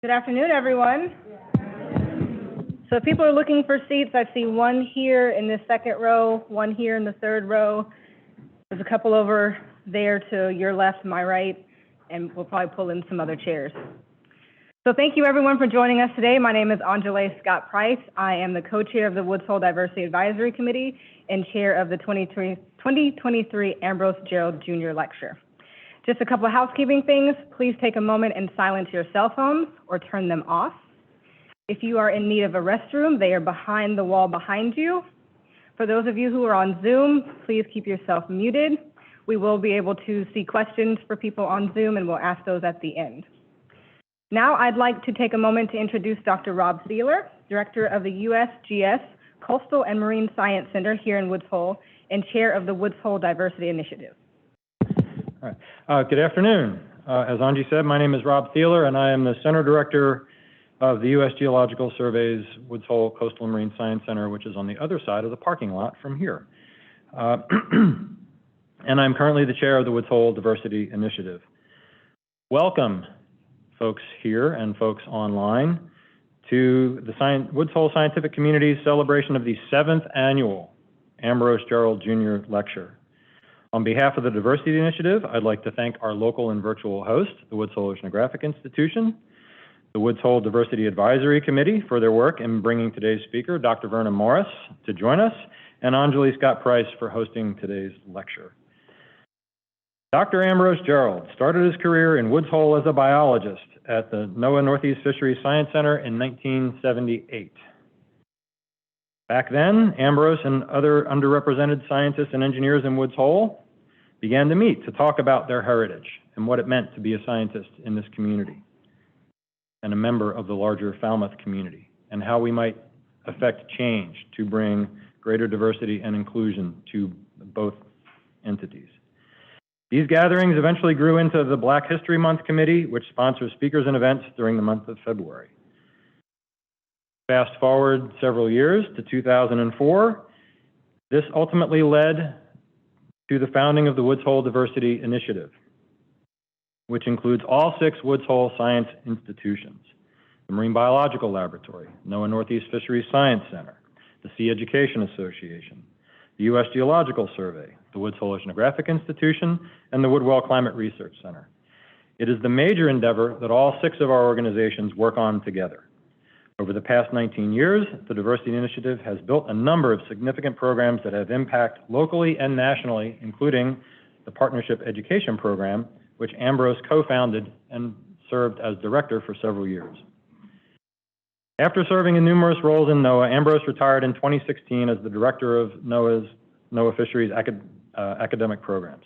Good afternoon, everyone. So if people are looking for seats, I see one here in the second row, one here in the third row. There's a couple over there to your left, my right, and we'll probably pull in some other chairs. So thank you, everyone, for joining us today. My name is Onjalé Scott-Price. I am the co-chair of the Woods Hole Diversity Advisory Committee and chair of the 2023 Ambrose Jearld Jr. Lecture. Just a couple of housekeeping things. Please take a moment and silence your cell phones or turn them off. If you are in need of a restroom, they are behind the wall behind you. For those of you who are on Zoom, please keep yourself muted. We will be able to see questions for people on Zoom, and we'll ask those at the end. Now I'd like to take a moment to introduce Dr. Rob Thieler, Director of the USGS Coastal and Marine Science Center here in Woods Hole and Chair of the Woods Hole Diversity Initiative. All right. Good afternoon. As Angie said, my name is Rob Thieler, and I am the Center Director of the U.S. Geological Survey's Woods Hole Coastal and Marine Science Center, which is on the other side of the parking lot from here. And I'm currently the chair of the Woods Hole Diversity Initiative. Welcome, folks here and folks online, to the Woods Hole Scientific Community's celebration of the 7th annual Ambrose Jearld Jr. Lecture. On behalf of the Diversity Initiative, I'd like to thank our local and virtual host, the Woods Hole Oceanographic Institution, the Woods Hole Diversity Advisory Committee for their work in bringing today's speaker, Dr. Vernon Morris, to join us, and Onjalé Scott-Price for hosting today's lecture. Dr. Ambrose Jearld started his career in Woods Hole as a biologist at the NOAA Northeast Fisheries Science Center in 1978. Back then, Ambrose and other underrepresented scientists and engineers in Woods Hole began to meet to talk about their heritage and what it meant to be a scientist in this community and a member of the larger Falmouth community, and how we might affect change to bring greater diversity and inclusion to both entities. These gatherings eventually grew into the Black History Month Committee, which sponsors speakers and events during the month of February. Fast forward several years to 2004, this ultimately led to the founding of the Woods Hole Diversity Initiative, which includes all 6 Woods Hole science institutions: the Marine Biological Laboratory, NOAA Northeast Fisheries Science Center, the Sea Education Association, the U.S. Geological Survey, the Woods Hole Oceanographic Institution, and the Woodwell Climate Research Center. It is the major endeavor that all 6 of our organizations work on together. Over the past 19 years, the Diversity Initiative has built a number of significant programs that have impact locally and nationally, including the Partnership Education Program, which Ambrose co-founded and served as director for several years. After serving in numerous roles in NOAA, Ambrose retired in 2016 as the director of NOAA Fisheries academic programs.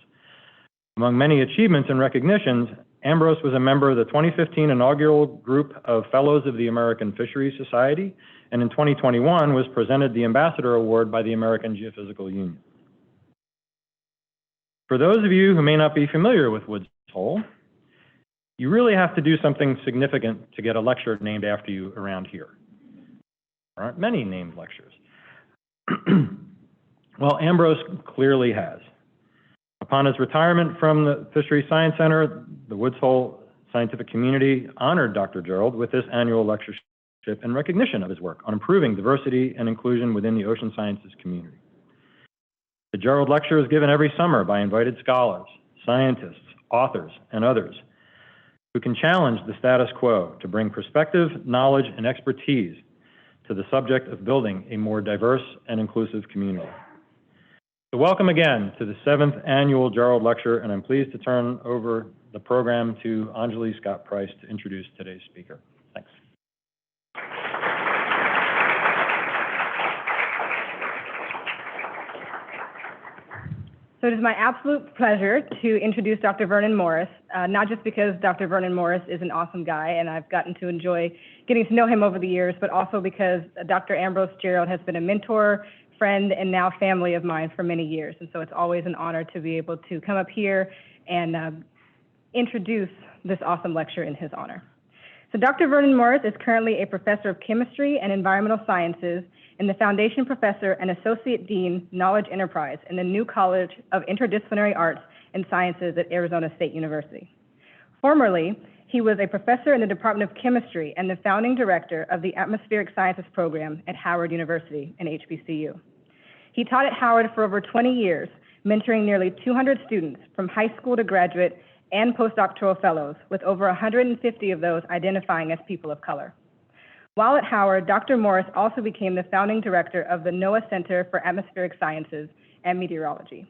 Among many achievements and recognitions, Ambrose was a member of the 2015 inaugural group of Fellows of the American Fisheries Society, and in 2021 was presented the Ambassador Award by the American Geophysical Union. For those of you who may not be familiar with Woods Hole, you really have to do something significant to get a lecture named after you around here. There aren't many named lectures. Well, Ambrose clearly has. Upon his retirement from the Fisheries Science Center, the Woods Hole Scientific Community honored Dr. Jearld with this annual lectureship in recognition of his work on improving diversity and inclusion within the ocean sciences community. The Jearld Lecture is given every summer by invited scholars, scientists, authors, and others who can challenge the status quo to bring perspective, knowledge, and expertise to the subject of building a more diverse and inclusive community. So welcome again to the 7th annual Jearld Lecture, and I'm pleased to turn over the program to Onjalé Scott-Price to introduce today's speaker. Thanks. So it is my absolute pleasure to introduce Dr. Vernon Morris, not just because Dr. Vernon Morris is an awesome guy and I've gotten to enjoy getting to know him over the years, but also because Dr. Ambrose Jearld has been a mentor, friend, and now family of mine for many years. And so it's always an honor to be able to come up here and introduce this awesome lecture in his honor. So Dr. Vernon Morris is currently a professor of chemistry and environmental sciences and the Foundation Professor and Associate Dean, Knowledge Enterprise in the New College of Interdisciplinary Arts and Sciences at Arizona State University. Formerly, He was a professor in the Department of Chemistry and the founding director of the Atmospheric Sciences program at Howard University and HBCU. He taught at Howard for over 20 years, mentoring nearly 200 students from high school to graduate and postdoctoral fellows, with over 150 of those identifying as people of color. While at Howard, Dr. Morris also became the founding director of the NOAA Center for Atmospheric Sciences and Meteorology.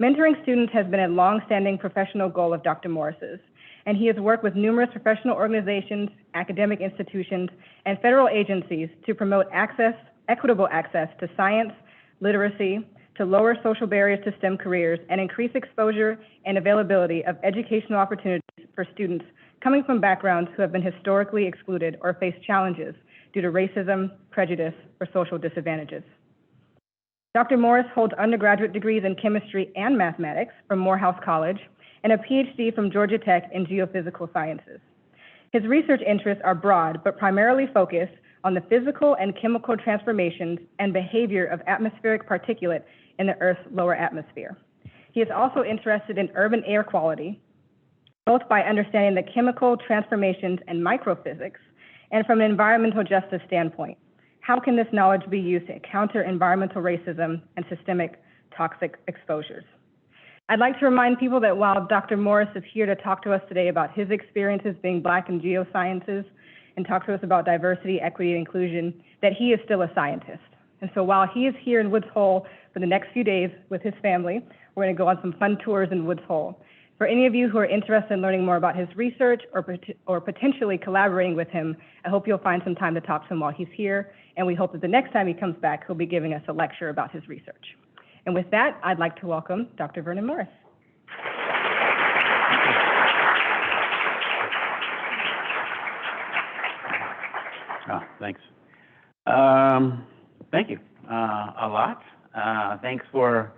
Mentoring students has been a long-standing professional goal of Dr. Morris's, and he has worked with numerous professional organizations, academic institutions, and federal agencies to promote equitable access to science, literacy, to lower social barriers to STEM careers, and increase exposure and availability of educational opportunities for students coming from backgrounds who have been historically excluded or face challenges due to racism, prejudice, or social disadvantages. Dr. Morris holds undergraduate degrees in chemistry and mathematics from Morehouse College and a PhD from Georgia Tech in geophysical sciences. His research interests are broad, but primarily focused on the physical and chemical transformations and behavior of atmospheric particulate in the Earth's lower atmosphere. He is also interested in urban air quality, both by understanding the chemical transformations and microphysics, and from an environmental justice standpoint. How can this knowledge be used to counter environmental racism and systemic toxic exposures? I'd like to remind people that while Dr. Morris is here to talk to us today about his experiences being Black in geosciences and talk to us about diversity, equity, and inclusion, that he is still a scientist. And so while he is here in Woods Hole for the next few days with his family, we're going to go on some fun tours in Woods Hole. For any of you who are interested in learning more about his research or potentially collaborating with him, I hope you'll find some time to talk to him while he's here, and we hope that the next time he comes back, he'll be giving us a lecture about his research. And with that, I'd like to welcome Dr. Vernon Morris. Oh, thanks. Thank you a lot. Thanks for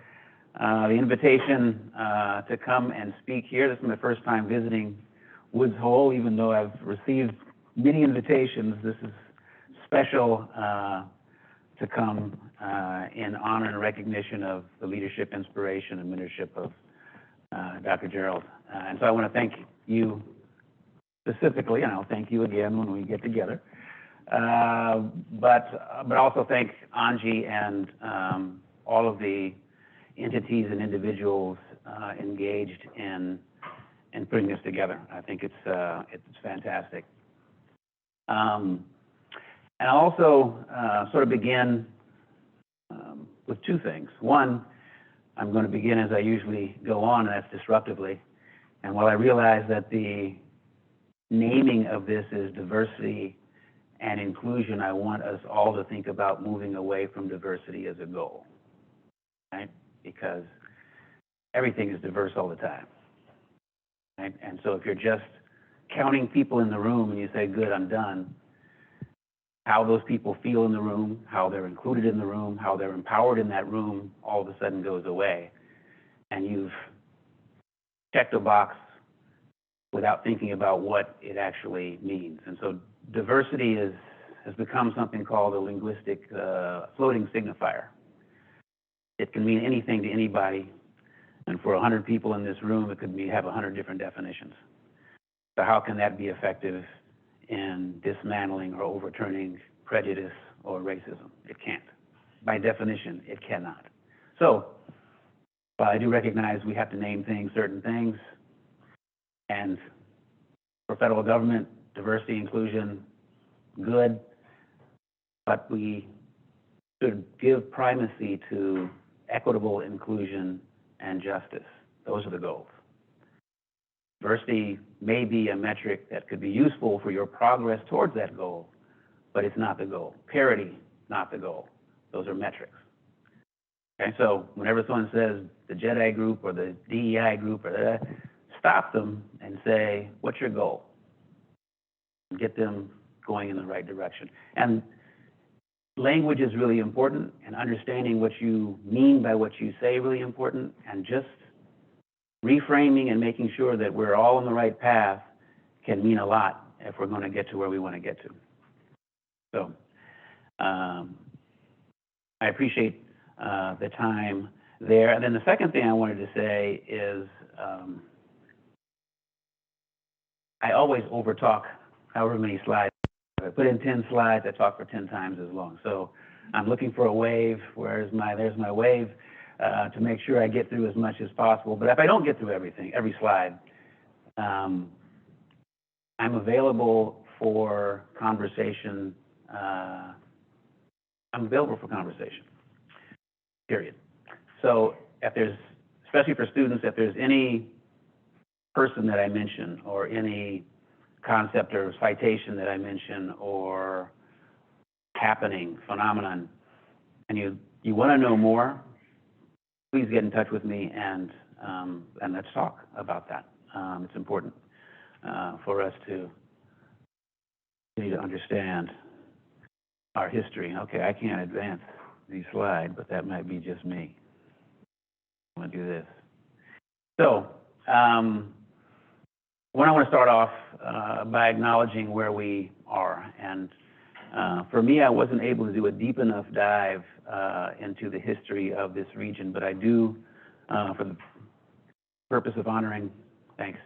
the invitation to come and speak here. This is my first time visiting Woods Hole, even though I've received many invitations. This is special to come in honor and recognition of the leadership, inspiration, and mentorship of Dr. Jearld. And so I want to thank you specifically, and I'll thank you again when we get together. But also thank Anji and all of the entities and individuals engaged in putting this together. I think it's fantastic. And I'll also sort of begin with two things. One, I'm going to begin as I usually go on, and that's disruptively. And while I realize that the naming of this is diversity and inclusion, I want us all to think about moving away from diversity as a goal, right? Because everything is diverse all the time, right? And so if you're just counting people in the room and you say, good, I'm done, how those people feel in the room, how they're included in the room, how they're empowered in that room, all of a sudden goes away. And you've checked a box without thinking about what it actually means. And so diversity has become something called a linguistic floating signifier. It can mean anything to anybody, and for 100 people in this room, it could have 100 different definitions. So how can that be effective in dismantling or overturning prejudice or racism? It can't. By definition, it cannot. So while I do recognize we have to name things, certain things, and for federal government, diversity, inclusion, good, but we should give primacy to equitable inclusion and justice. Those are the goals. Diversity may be a metric that could be useful for your progress towards that goal, but it's not the goal. Parity, not the goal. Those are metrics. Okay, so whenever someone says the JEDI group or the DEI group, stop them and say, what's your goal? Get them going in the right direction. And language is really important, and understanding what you mean by what you say really important, and just reframing and making sure that we're all on the right path can mean a lot if we're going to get to where we want to get to. So I appreciate the time there. And then the second thing I wanted to say is I always overtalk however many slides. If I put in 10 slides, I talk for 10 times as long. So I'm looking for a wave. There's my wave, to make sure I get through as much as possible. But if I don't get through every slide, I'm available for conversation. Period. So if there's, especially for students, if there's any person that I mention or any concept or citation that I mention or happening, phenomenon, and you want to know more, please get in touch with me and let's talk about that. It's important for us to continue to understand our history. Okay, I can't advance these slides, but that might be just me. I'm going to do this. So, I want to start off by acknowledging where we are. And for me, I wasn't able to do a deep enough dive into the history of this region, but I do, for the purpose of honoring, thanks,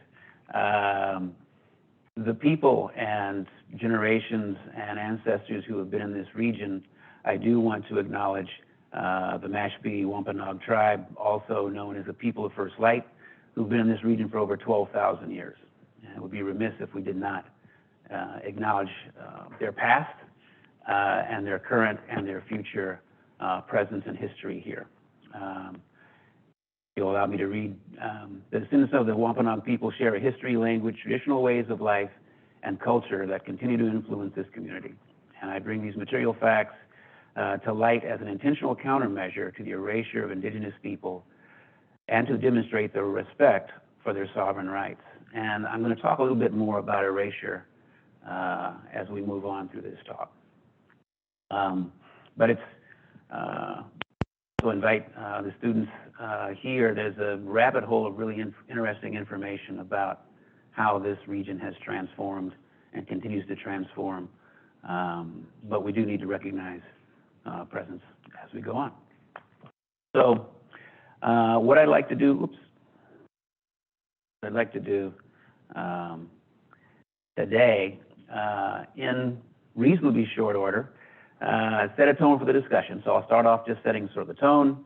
the people and generations and ancestors who have been in this region. I do want to acknowledge the Mashpee Wampanoag tribe, also known as the people of First Light, who've been in this region for over 12,000 years. And it would be remiss if we did not acknowledge their past and their current and their future presence and history here. You'll allow me to read. The descendants of the Wampanoag people share a history, language, traditional ways of life, and culture that continue to influence this community. And I bring these material facts to light as an intentional countermeasure to the erasure of indigenous people and to demonstrate their respect for their sovereign rights. And I'm going to talk a little bit more about erasure as we move on through this talk. But it's to invite the students here. There's a rabbit hole of really interesting information about how this region has transformed and continues to transform. But we do need to recognize presence as we go on. So what I'd like to do, today, in reasonably short order, set a tone for the discussion. So I'll start off just setting sort of the tone.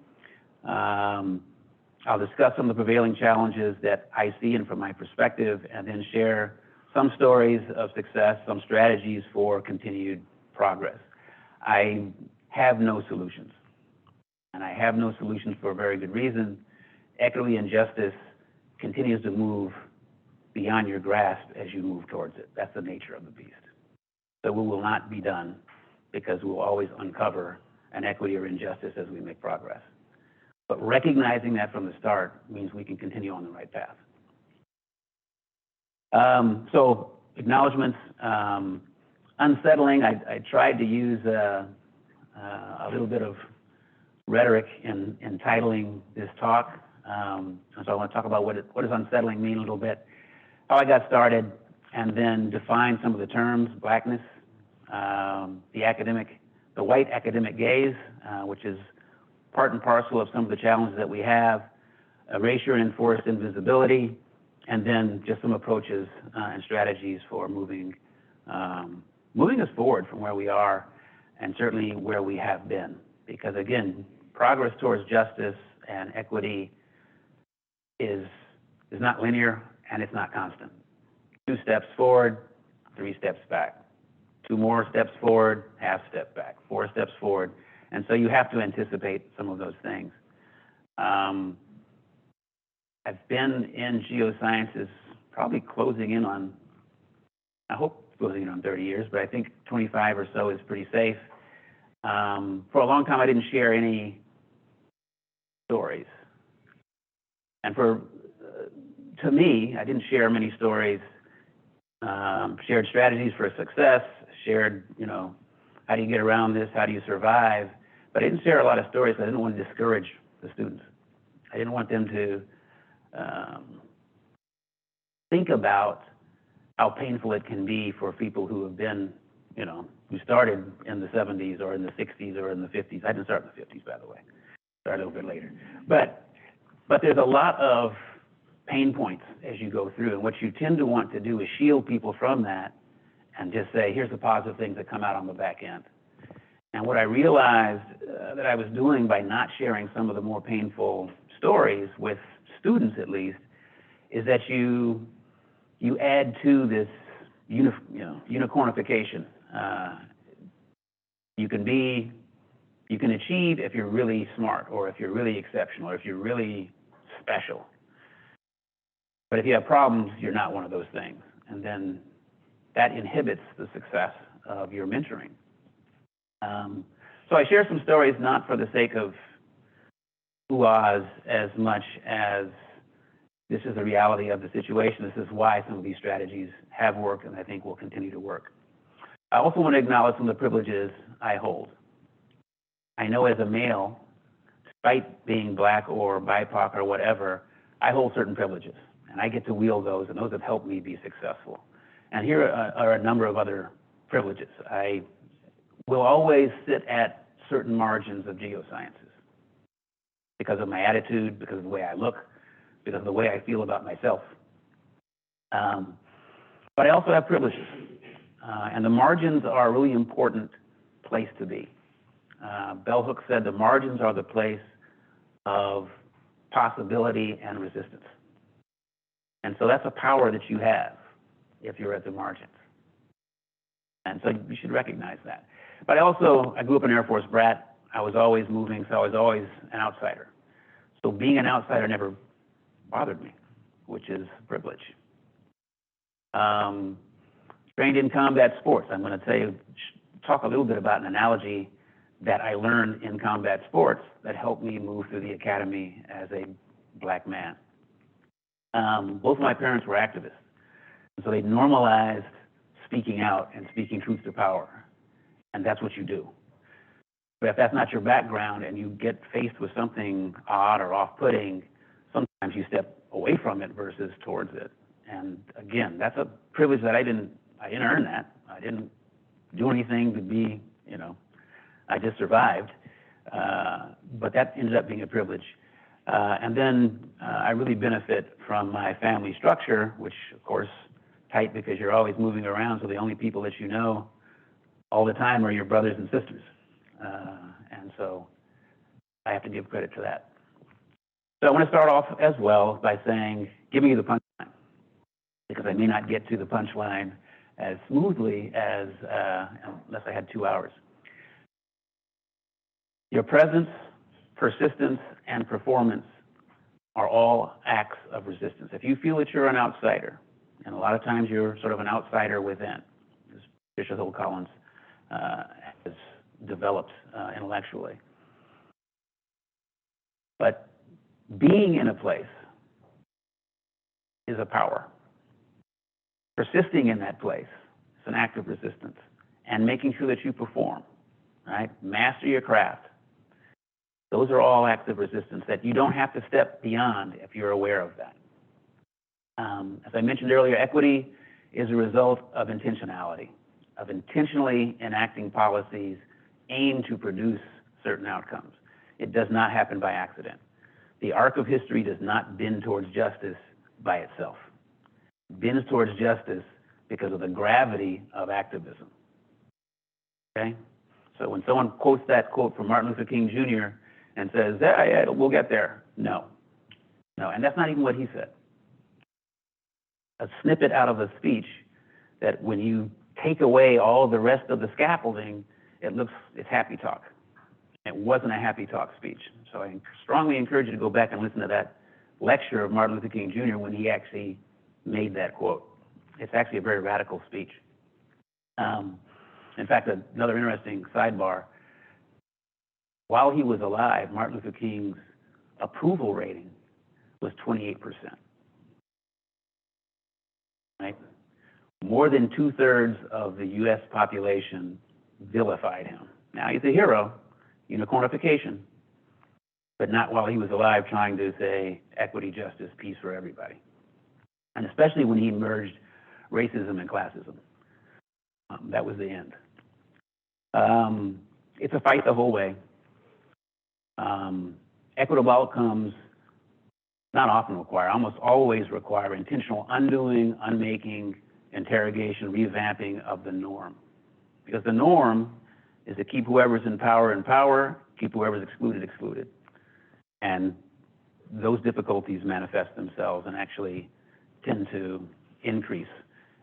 I'll discuss some of the prevailing challenges that I see and from my perspective, and then share some stories of success, some strategies for continued progress. I have no solutions, and I have no solutions for a very good reason. Equity and justice continues to move beyond your grasp as you move towards it. That's the nature of the beast. So we will not be done, because we'll always uncover an equity or injustice as we make progress. But recognizing that from the start means we can continue on the right path. So acknowledgements, unsettling. I tried to use a little bit of rhetoric in titling this talk. So I want to talk about what does unsettling mean a little bit, how I got started, and then define some of the terms: blackness, the white academic gaze, which is part and parcel of some of the challenges that we have, erasure and enforced invisibility, and then just some approaches and strategies for moving us forward from where we are and certainly where we have been. Because again, progress towards justice and equity is not linear, and it's not constant. 2 steps forward, 3 steps back. 2 more steps forward, half step back. 4 steps forward. And so you have to anticipate some of those things. I've been in geosciences probably closing in on 30 years, but I think 25 or so is pretty safe. For a long time, I didn't share any stories. And to me, I didn't share many stories. Shared strategies for success, shared, how do you get around this? How do you survive? But I didn't share a lot of stories. I didn't want to discourage the students. I didn't want them to think about how painful it can be for people who have been, who started in the 70s or in the 60s or in the 50s. I didn't start in the 50s, by the way. Started a little bit later. But there's a lot of pain points as you go through. And what you tend to want to do is shield people from that and just say, here's the positive things that come out on the back end. And what I realized that I was doing by not sharing some of the more painful stories with students, at least, is that you add to this unicornification. You can achieve if you're really smart, or if you're really exceptional, or if you're really special. But if you have problems, you're not one of those things. And then that inhibits the success of your mentoring. So I share some stories not for the sake of ooh-ahs as much as this is the reality of the situation. This is why some of these strategies have worked and I think will continue to work. I also want to acknowledge some of the privileges I hold. I know as a male, despite being black or BIPOC or whatever, I hold certain privileges, and I get to wield those, and those have helped me be successful. And here are a number of other privileges. I will always sit at certain margins of geosciences because of my attitude, because of the way I look, because of the way I feel about myself. But I also have privileges, and the margins are a really important place to be. Bell Hooks said the margins are the place of possibility and resistance. And so that's a power that you have if you're at the margins. And so you should recognize that. But I grew up an Air Force brat. I was always moving, so I was always an outsider. So being an outsider never bothered me, which is a privilege. Trained in combat sports. I'm going to talk a little bit about an analogy that I learned in combat sports that helped me move through the academy as a black man. Both of my parents were activists, so they normalized speaking out and speaking truth to power, and that's what you do. But if that's not your background and you get faced with something odd or off-putting, sometimes you step away from it versus towards it. And again, that's a privilege that I didn't earn that. I didn't do anything to be, I just survived. But that ended up being a privilege. And then I really benefit from my family structure, which of course, tight because you're always moving around, so the only people that you know all the time are your brothers and sisters. And so I have to give credit to that. So I want to start off as well by saying, giving you the punchline, because I may not get to the punchline as smoothly as, unless I had 2 hours. Your presence, persistence, and performance are all acts of resistance. If you feel that you're an outsider, and a lot of times you're sort of an outsider within, as Bishop Hill Collins has developed intellectually. But being in a place is a power. Persisting in that place is an act of resistance, and making sure that you perform, right? Master your craft. Those are all acts of resistance that you don't have to step beyond if you're aware of that. As I mentioned earlier, equity is a result of intentionality, of intentionally enacting policies aimed to produce certain outcomes. It does not happen by accident. The arc of history does not bend towards justice by itself. It bends towards justice because of the gravity of activism. Okay? So when someone quotes that quote from Martin Luther King Jr. and says, yeah, we'll get there, no. And that's not even what he said. A snippet out of a speech that when you take away all the rest of the scaffolding, it's happy talk. It wasn't a happy talk speech. So I strongly encourage you to go back and listen to that lecture of Martin Luther King Jr. when he actually made that quote. It's actually a very radical speech. In fact, another interesting sidebar, while he was alive, Martin Luther King's approval rating was 28%. Right? More than 2/3 of the U.S. population vilified him. Now, he's a hero, unicornification, but not while he was alive trying to say equity, justice, peace for everybody. And especially when he merged racism and classism. That was the end. It's a fight the whole way. Equitable outcomes not often require, almost always require intentional undoing, unmaking, interrogation, revamping of the norm. Because the norm is to keep whoever's in power, keep whoever's excluded. And those difficulties manifest themselves and actually tend to increase,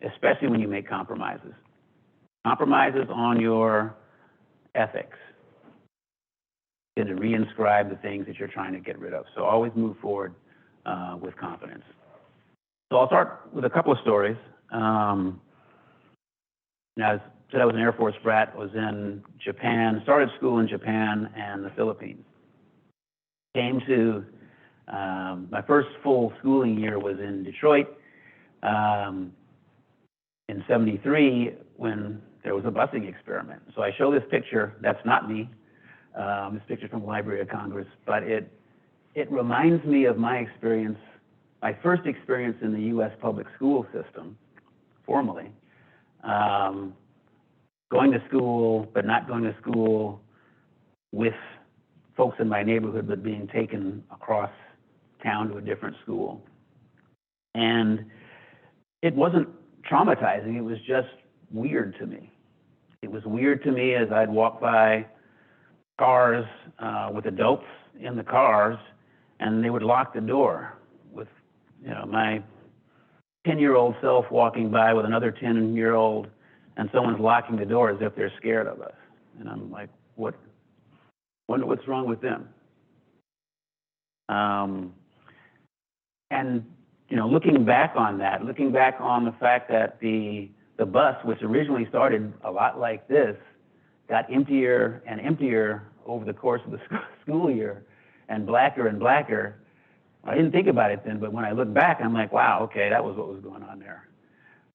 especially when you make compromises. Compromises on your ethics tend to reinscribe the things that you're trying to get rid of. So always move forward with confidence. So I'll start with a couple of stories. Now, I said I was an Air Force brat, was in Japan, started school in Japan and the Philippines. Came to, my first full schooling year was in Detroit in '73 when there was a busing experiment. So I show this picture, that's not me, this picture from the Library of Congress, but it reminds me of my experience, my first experience in the U.S. public school system, formally. Going to school, but not going to school with folks in my neighborhood, but being taken across town to a different school. And it wasn't traumatizing, it was just weird to me. It was weird to me as I'd walk by cars with adults in the cars, and they would lock the door with, my 10-year-old self walking by with another 10-year-old, and someone's locking the door as if they're scared of us. And I'm like, what's wrong with them? And looking back on that, looking back on the fact that the bus, which originally started a lot like this, got emptier and emptier over the course of the school year, and blacker. I didn't think about it then, but when I look back, I'm like, wow, okay, that was what was going on there.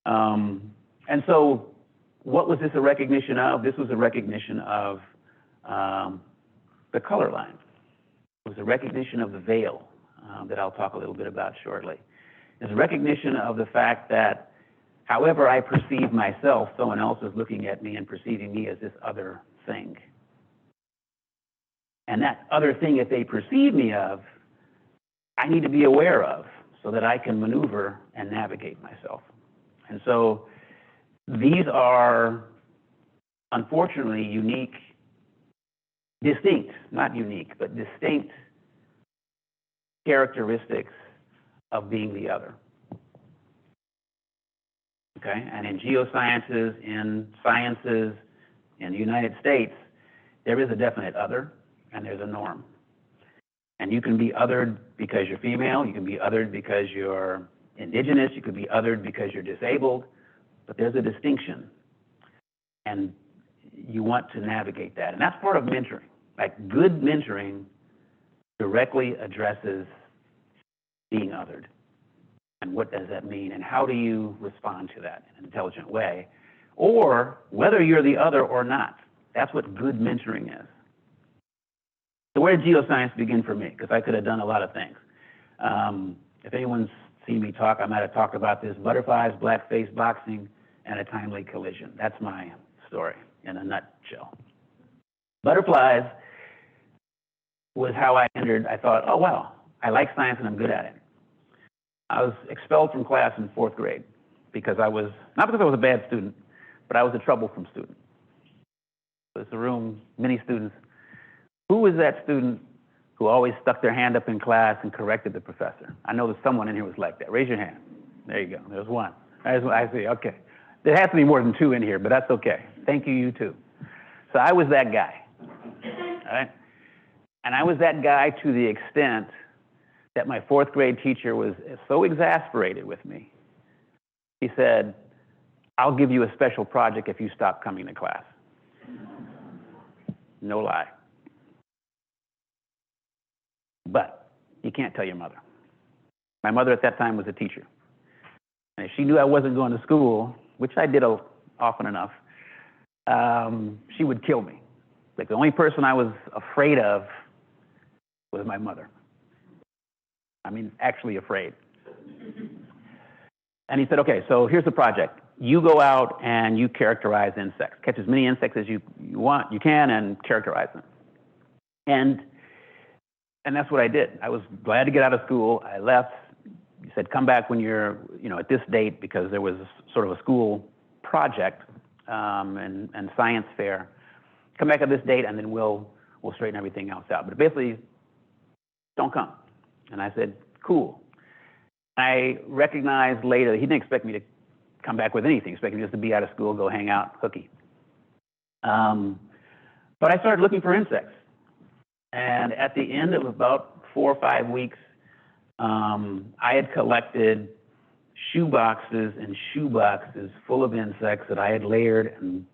And so what was this a recognition of? This was a recognition of the color line. It was a recognition of the veil that I'll talk a little bit about shortly. It's a recognition of the fact that however I perceive myself, someone else is looking at me and perceiving me as this other thing. And that other thing that they perceive me of, I need to be aware of so that I can maneuver and navigate myself. And so these are, unfortunately, not unique, but distinct characteristics of being the other. Okay? And in geosciences, in sciences, in the United States, there is a definite other, and there's a norm. And you can be othered because you're female, you can be othered because you're indigenous, you could be othered because you're disabled, but there's a distinction. And you want to navigate that. And that's part of mentoring. Like, good mentoring directly addresses being othered. And what does that mean? And how do you respond to that in an intelligent way? Or whether you're the other or not. That's what good mentoring is. So where did geoscience begin for me? Because I could have done a lot of things. If anyone's seen me talk, I might have talked about this: butterflies, blackface boxing, and a timely collision. That's my story in a nutshell. Butterflies was how I entered. I thought, oh, wow, I like science and I'm good at it. I was expelled from class in 4th grade because not because I was a bad student, but I was a troublesome student. There's a room, many students. Who was that student who always stuck their hand up in class and corrected the professor? I know there's someone in here who's like that. Raise your hand. There you go. There's one. I see. Okay. There has to be more than 2 in here, but that's okay. Thank you, you too. So I was that guy. All right? And I was that guy to the extent that my 4th grade teacher was so exasperated with me. He said, I'll give you a special project if you stop coming to class. No lie. But you can't tell your mother. My mother at that time was a teacher. And if she knew I wasn't going to school, which I did often enough, she would kill me. Like, the only person I was afraid of was my mother. I mean, actually afraid. And he said, okay, so here's the project. You go out and you characterize insects. Catch as many insects as you can, and characterize them. And And that's what I did. I was glad to get out of school. I left. He said, come back when you're, at this date, because there was sort of a school project and science fair. Come back at this date, and then we'll straighten everything else out. But basically, don't come. And I said, cool. I recognized later that he didn't expect me to come back with anything. He expected me just to be out of school, go hang out, hooky. But I started looking for insects. And at the end of about 4 or 5 weeks, I had collected shoe boxes and shoe boxes full of insects that I had layered and,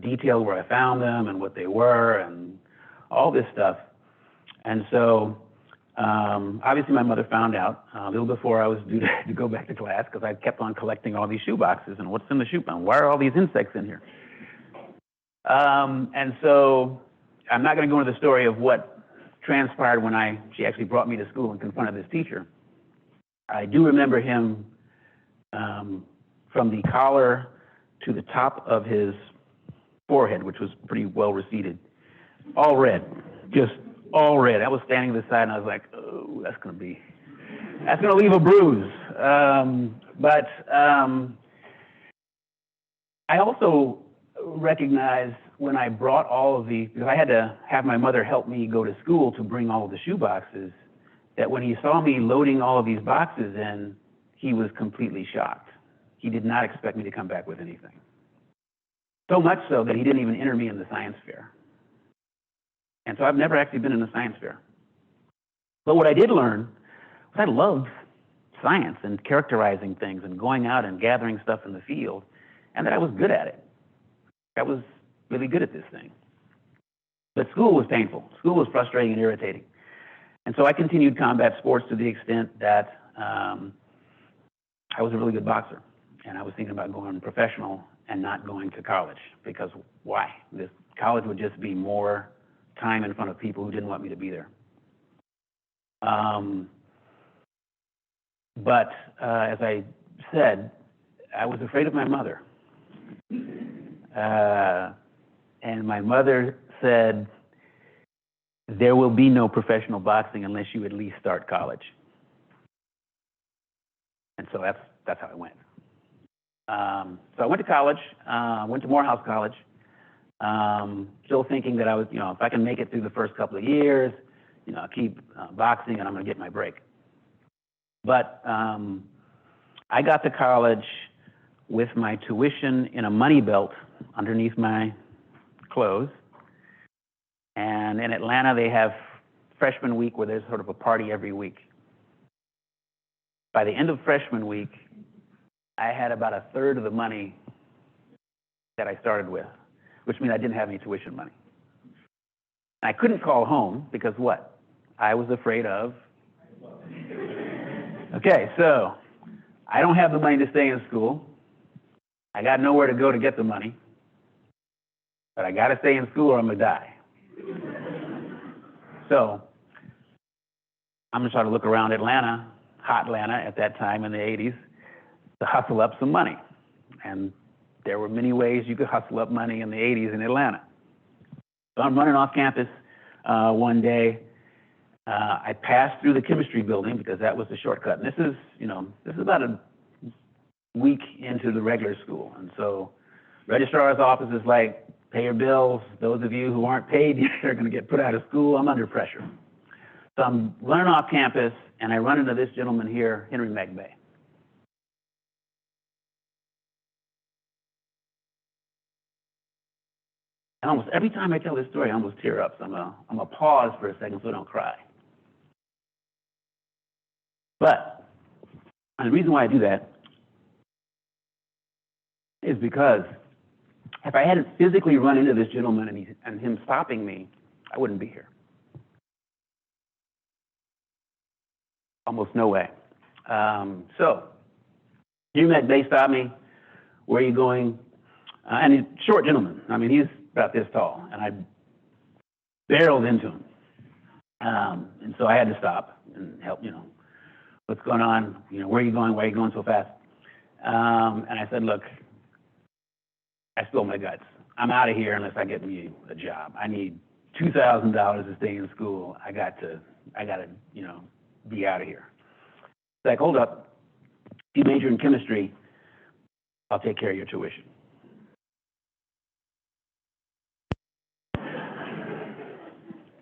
detailed where I found them and what they were and all this stuff. And so, obviously my mother found out a little before I was due to go back to class, because I kept on collecting all these shoe boxes and what's in the shoe box? Why are all these insects in here? And so I'm not going to go into the story of what transpired when she actually brought me to school and confronted this teacher. I do remember him from the collar to the top of his forehead, which was pretty well receded, all red, just all red. I was standing to the side and I was like, oh, that's going to leave a bruise. But I also recognized when I brought because I had to have my mother help me go to school to bring all of the shoe boxes, that when he saw me loading all of these boxes in, he was completely shocked. He did not expect me to come back with anything. So much so that he didn't even enter me in the science fair. And so I've never actually been in a science fair. But what I did learn was I loved science and characterizing things and going out and gathering stuff in the field, and that I was good at it. I was really good at this thing. But school was painful. School was frustrating and irritating. And so I continued combat sports to the extent that I was a really good boxer. And I was thinking about going professional and not going to college, because why? This college would just be more time in front of people who didn't want me to be there. But as I said, I was afraid of my mother. And my mother said, there will be no professional boxing unless you at least start college. And so that's how it went. So I went to college, went to Morehouse College, still thinking that I was, if I can make it through the first couple of years, I'll keep boxing and I'm going to get my break. But I got to college with my tuition in a money belt underneath my clothes. And in Atlanta, they have freshman week where there's sort of a party every week. By the end of freshman week, I had about a third of the money that I started with, which means I didn't have any tuition money. I couldn't call home because what? I was afraid of. Okay, so I don't have the money to stay in school. I got nowhere to go to get the money. But I got to stay in school or I'm going to die. So I'm going to try to look around Atlanta, hot Atlanta at that time in the 80s, to hustle up some money. And there were many ways you could hustle up money in the 80s in Atlanta. So I'm running off campus one day. I passed through the chemistry building because that was the shortcut. And this is about a week into the regular school. And so registrar's office is like, pay your bills. Those of you who aren't paid, you're going to get put out of school. I'm under pressure. So I'm running off campus, and I run into this gentleman here, Henry McBay. And almost every time I tell this story, I almost tear up. So I'm gonna pause for a second so I don't cry. But and the reason why I do that is because if I hadn't physically run into this gentleman and him stopping me, I wouldn't be here. Almost no way. So, Henry McBay stopped me. Where are you going? And he's a short gentleman. I mean, he's about this tall, and I barreled into him. And so I had to stop and help, what's going on? Where are you going? Why are you going so fast? And I said, look, I spilled my guts. I'm out of here unless I get me a job. I need $2,000 to stay in school. I got to gotta, be out of here. It's like, hold up, if you major in chemistry, I'll take care of your tuition.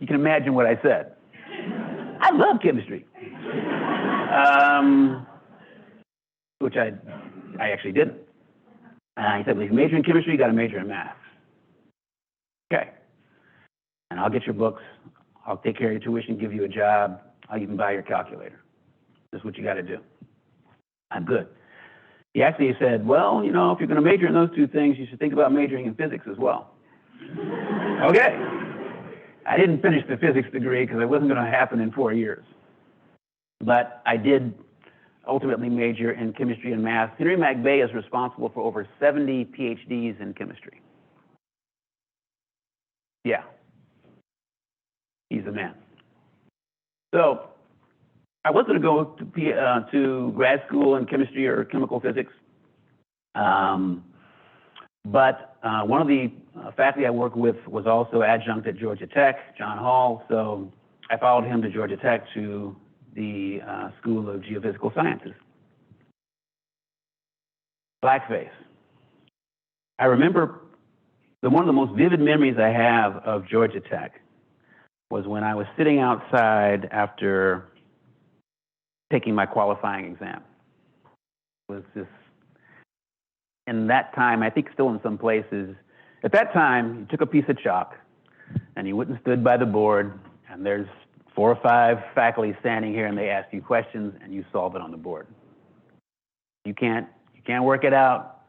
You can imagine what I said. I love chemistry. Which I actually didn't. He said, well, if you major in chemistry, you got to major in math. Okay. And I'll get your books. I'll take care of your tuition, give you a job. I'll even buy your calculator. This is what you got to do. I'm good. He actually said, well, if you're going to major in those two things, you should think about majoring in physics as well. Okay. I didn't finish the physics degree because it wasn't going to happen in 4 years. But I did ultimately major in chemistry and math. Henry McVeigh is responsible for over 70 PhDs in chemistry. Yeah. He's the man. So I was going to go to grad school in chemistry or chemical physics. But one of the faculty I worked with was also adjunct at Georgia Tech, John Hall. So I followed him to Georgia Tech to the School of Geophysical Sciences. Blackface. I remember one of the most vivid memories I have of Georgia Tech was when I was sitting outside after taking my qualifying exam. It was just, in that time, I think still in some places, at that time, you took a piece of chalk and you went and stood by the board, and there's 4 or 5 faculty standing here, and they ask you questions, and you solve it on the board. You can't work it out.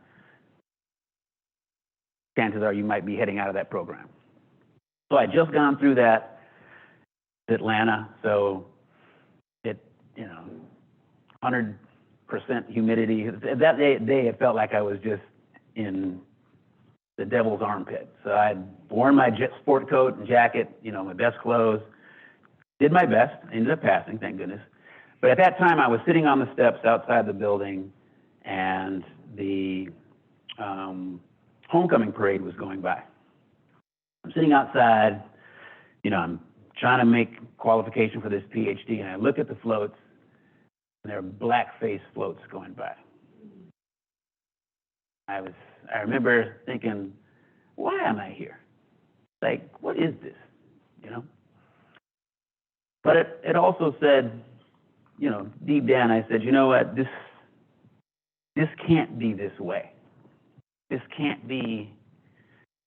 Chances are you might be heading out of that program. So I just gone through that in Atlanta, so it, 100% humidity. That day it felt like I was just in the devil's armpit. So I'd worn my sport coat and jacket, my best clothes. Did my best, ended up passing, thank goodness. But at that time, I was sitting on the steps outside the building, and the homecoming parade was going by. I'm sitting outside, I'm trying to make qualification for this PhD, and I look at the floats, and there are blackface floats going by. I remember thinking, why am I here? Like, what is this, But it also said, deep down, I said, you know what, this can't be this way. This can't be,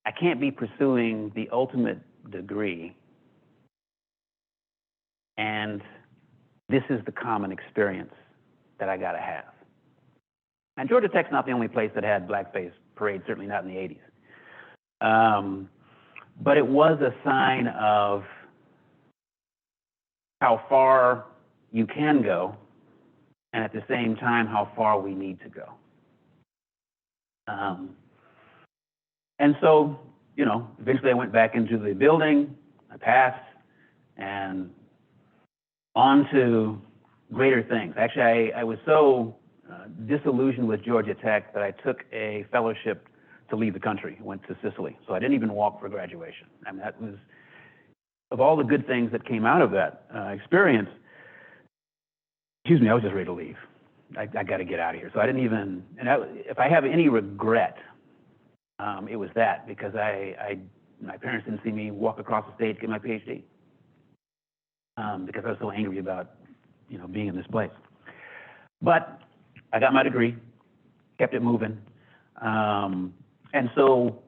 I can't be pursuing the ultimate degree, and this is the common experience that I got to have. And Georgia Tech's not the only place that had blackface parades, certainly not in the 80s. But it was a sign of how far you can go, and at the same time, how far we need to go. And so, eventually I went back into the building, I passed, and on to greater things. Actually, I was so disillusioned with Georgia Tech that I took a fellowship to leave the country, went to Sicily. So I didn't even walk for graduation. I mean, that was, of all the good things that came out of that experience, I was just ready to leave. I got to get out of here. So I didn't even, if I have any regret, it was that, because my parents didn't see me walk across the stage to get my PhD, because I was so angry about, being in this place. But I got my degree, kept it moving. And so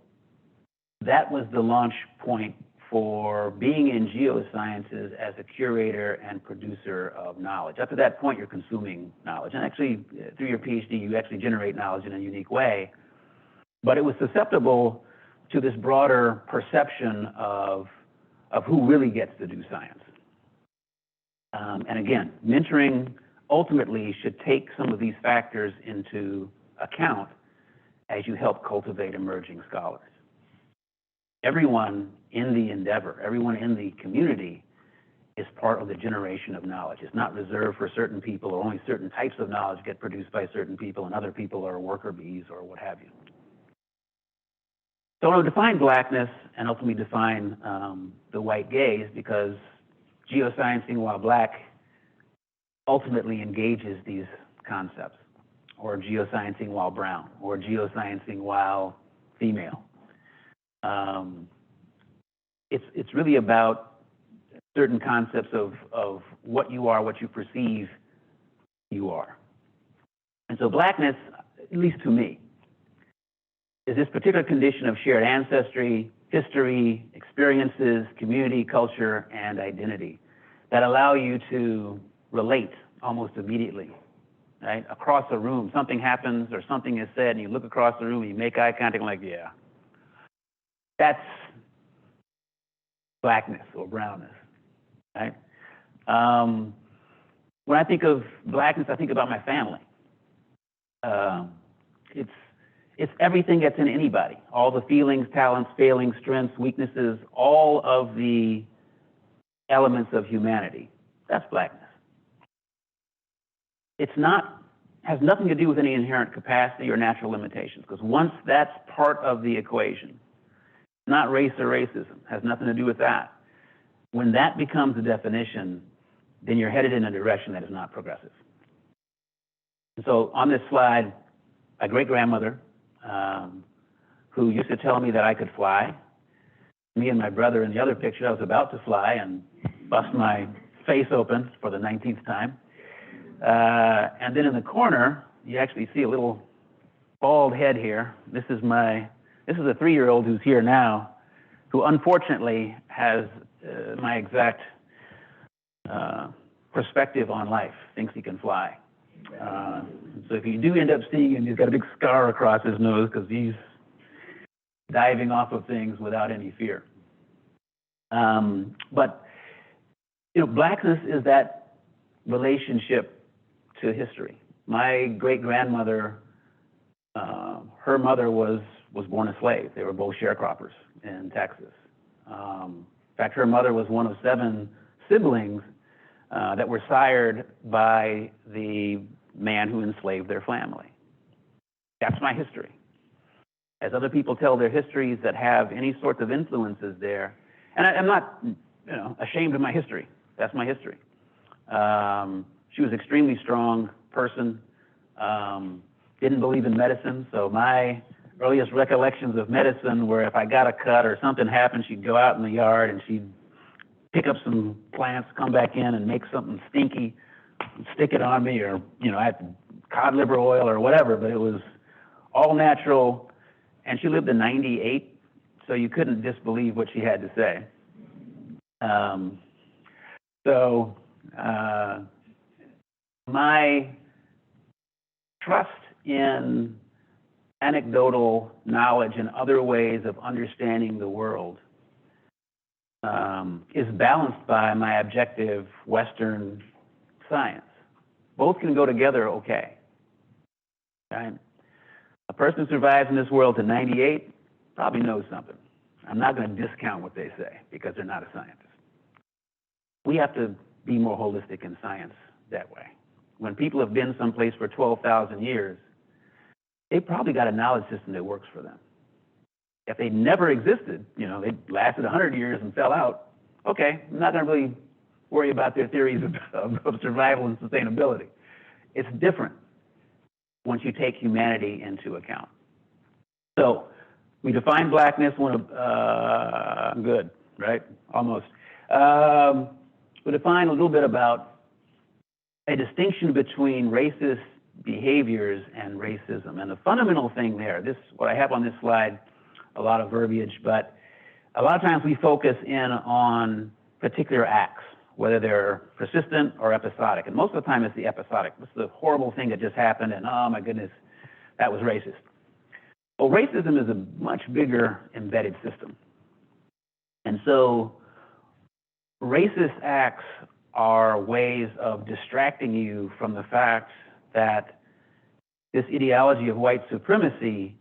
that was the launch point for being in geosciences as a curator and producer of knowledge. Up to that point, you're consuming knowledge. And actually, through your PhD, you actually generate knowledge in a unique way. But it was susceptible to this broader perception of who really gets to do science. And again, mentoring ultimately should take some of these factors into account as you help cultivate emerging scholars. Everyone in the endeavor, everyone in the community is part of the generation of knowledge. It's not reserved for certain people, or only certain types of knowledge get produced by certain people, and other people are worker bees or what have you. So to define blackness and ultimately define the white gaze, because geosciencing while black ultimately engages these concepts, or geosciencing while brown, or geosciencing while female. It's really about certain concepts of what you are, what you perceive you are. And so blackness, at least to me, is this particular condition of shared ancestry, history, experiences, community, culture, and identity that allow you to relate almost immediately, right? Across a room, something happens or something is said, and you look across the room and you make eye contact, and like, yeah, that's blackness or brownness, right? When I think of blackness, I think about my family. It's everything that's in anybody, all the feelings, talents, failings, strengths, weaknesses, all of the elements of humanity. That's blackness. Has nothing to do with any inherent capacity or natural limitations, because once that's part of the equation, not race or racism, has nothing to do with that. When that becomes the definition, then you're headed in a direction that is not progressive. And so on this slide, my great-grandmother, who used to tell me that I could fly. Me and my brother in the other picture, I was about to fly and bust my face open for the 19th time. And then in the corner, you actually see a little bald head here. This is a 3-year-old who's here now, who unfortunately has my exact perspective on life, thinks he can fly. So if you do end up seeing him, he's got a big scar across his nose because he's diving off of things without any fear. But blackness is that relationship to history. My great-grandmother, her mother was born a slave. They were both sharecroppers in Texas. In fact, her mother was one of 7 siblings that were sired by the man who enslaved their family. That's my history. As other people tell their histories that have any sorts of influences there, and I'm not ashamed of my history. That's my history. She was an extremely strong person, didn't believe in medicine, so my earliest recollections of medicine were if I got a cut or something happened, she'd go out in the yard and she'd pick up some plants, come back in and make something stinky, stick it on me, or I had cod liver oil or whatever, but it was all natural. And she lived to 98, so you couldn't disbelieve what she had to say. My trust in anecdotal knowledge and other ways of understanding the world is balanced by my objective Western science. Both can go together okay. Right? A person who survives in this world to 98 probably knows something. I'm not going to discount what they say because they're not a scientist. We have to be more holistic in science that way. When people have been someplace for 12,000 years, they probably got a knowledge system that works for them. If they never existed, they lasted 100 years and fell out, okay, I'm not going to really worry about their theories of survival and sustainability. It's different once you take humanity into account. So we define blackness, good, right? Almost. We define a little bit about a distinction between racist behaviors and racism. And the fundamental thing there, what I have on this slide, a lot of verbiage, but a lot of times we focus in on particular acts, whether they're persistent or episodic. And most of the time it's the episodic. This is a horrible thing that just happened, and oh my goodness, that was racist. Well, racism is a much bigger embedded system. And so racist acts are ways of distracting you from the fact that this ideology of white supremacy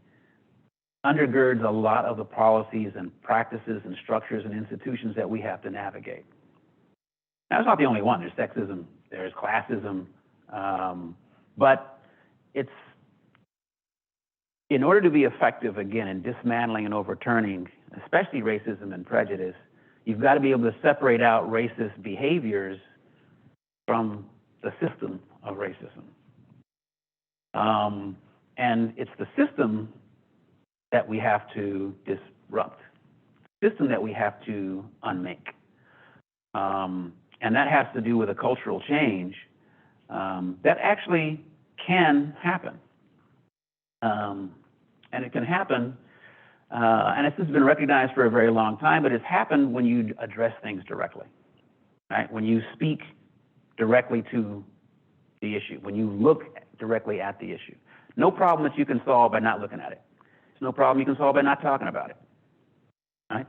undergirds a lot of the policies and practices and structures and institutions that we have to navigate. Now, it's not the only one. There's sexism, there's classism, but it's, in order to be effective, again, in dismantling and overturning, especially racism and prejudice, You've got to be able to separate out racist behaviors from the system of racism. And it's the system that we have to disrupt, system that we have to unmake. And that has to do with a cultural change that actually can happen. And it can happen, and this has been recognized for a very long time, but it's happened when you address things directly, right? When you speak directly to the issue, when you look directly at the issue. No problem that you can solve by not looking at it. There's no problem you can solve by not talking about it, right?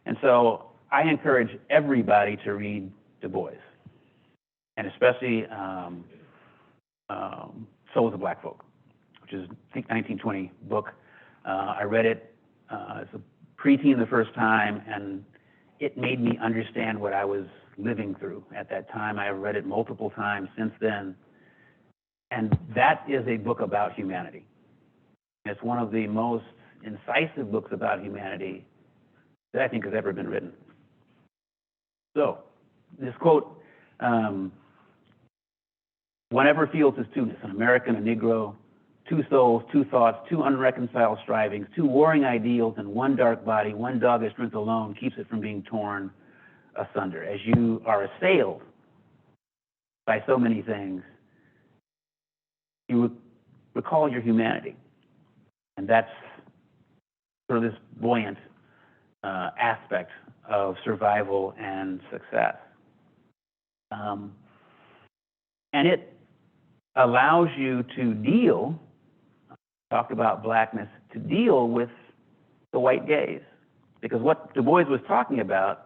And so I encourage everybody to read Du Bois, and especially Souls of Black Folk, which is, I think, 1920 book. I read it as a preteen the first time, and it made me understand what I was living through at that time. I read it multiple times since then. And that is a book about humanity. It's one of the most incisive books about humanity that I think has ever been written. So, this quote, whatever feels his two-ness, an American, a Negro, two souls, two thoughts, two unreconciled strivings, two warring ideals, and one dark body, one dogged strength alone keeps it from being torn asunder. As you are assailed by so many things, you recall your humanity. And that's sort of this buoyant aspect of survival and success. And it allows you to deal, talk about blackness, to deal with the white gaze. Because what Du Bois was talking about,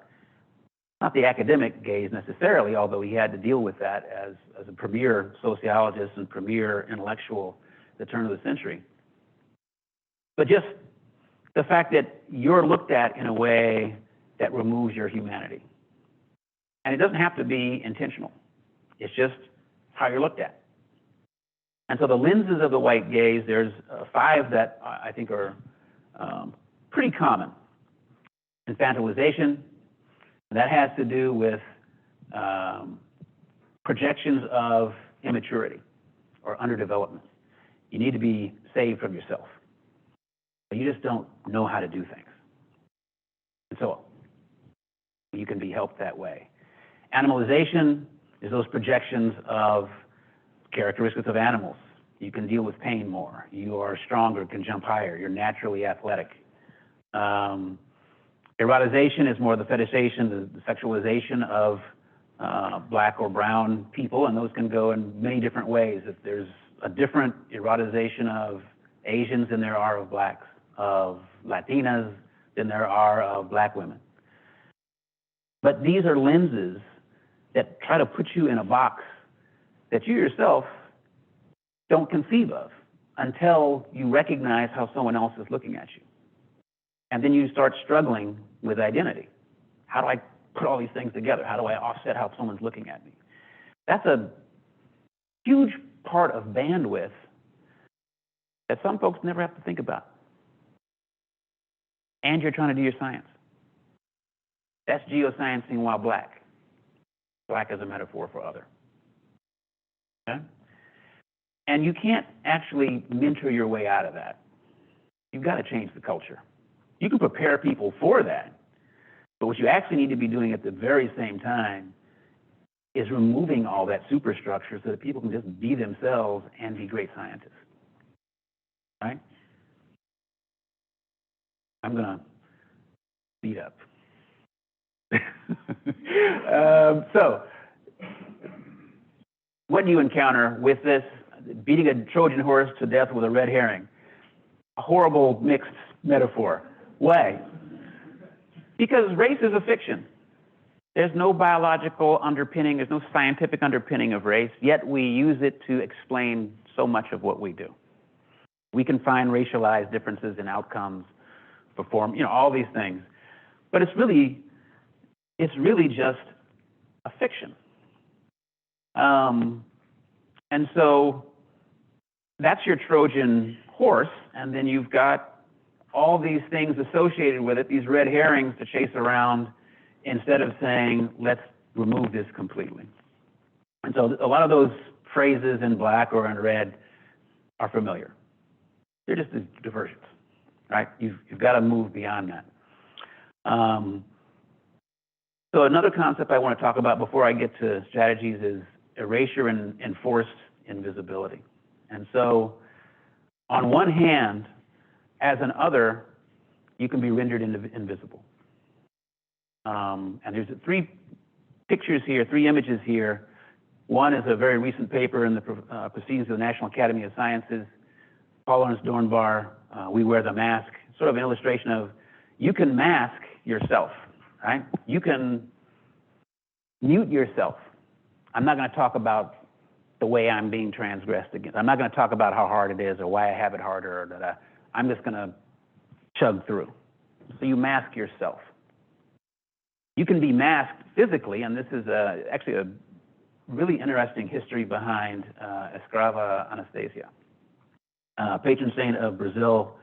not the academic gaze necessarily, although he had to deal with that as a premier sociologist and premier intellectual at the turn of the century, but just the fact that you're looked at in a way that removes your humanity. And it doesn't have to be intentional. It's just how you're looked at. And so the lenses of the white gaze, there's 5 that I think are pretty common. Infantilization, that has to do with projections of immaturity or underdevelopment. You need to be saved from yourself. You just don't know how to do things. And so you can be helped that way. Animalization is those projections of characteristics of animals. You can deal with pain more. You are stronger, can jump higher. You're naturally athletic. Eroticization is more the fetishization, the sexualization of black or brown people, and those can go in many different ways. If there's a different eroticization of Asians than there are of blacks, of Latinas than there are of black women. But these are lenses that try to put you in a box that you yourself don't conceive of until you recognize how someone else is looking at you. And then you start struggling with identity. How do I put all these things together? How do I offset how someone's looking at me? That's a huge part of bandwidth that some folks never have to think about. And you're trying to do your science. That's geosciencing while black. Black as a metaphor for other. Okay? And you can't actually mentor your way out of that. You've got to change the culture. You can prepare people for that, but what you actually need to be doing at the very same time is removing all that superstructure so that people can just be themselves and be great scientists. Right? I'm going to speed up. So, what do you encounter with this? Beating a Trojan horse to death with a red herring. A horrible mixed metaphor. Why? Because race is a fiction. There's no biological underpinning, there's no scientific underpinning of race, yet we use it to explain so much of what we do. We can find racialized differences in outcomes, perform, all these things. But it's really just a fiction. And so that's your Trojan horse, and then you've got all these things associated with it, these red herrings to chase around instead of saying, let's remove this completely. And so a lot of those phrases in black or in red are familiar. They're just diversions, right? You've got to move beyond that. So another concept I want to talk about before I get to strategies is erasure and enforced invisibility. And so on one hand, as an other, you can be rendered invisible. And there's three pictures here, three images here. One is a very recent paper in the Proceedings of the National Academy of Sciences, Paul Ernst Dornbar, We Wear the Mask, sort of an illustration of you can mask yourself, right? You can mute yourself. I'm not going to talk about the way I'm being transgressed against. I'm not going to talk about how hard it is or why I have it harder or da-da. I'm just going to chug through. So you mask yourself. You can be masked physically, and this is actually a really interesting history behind Escrava Anastasia, patron saint of Brazil,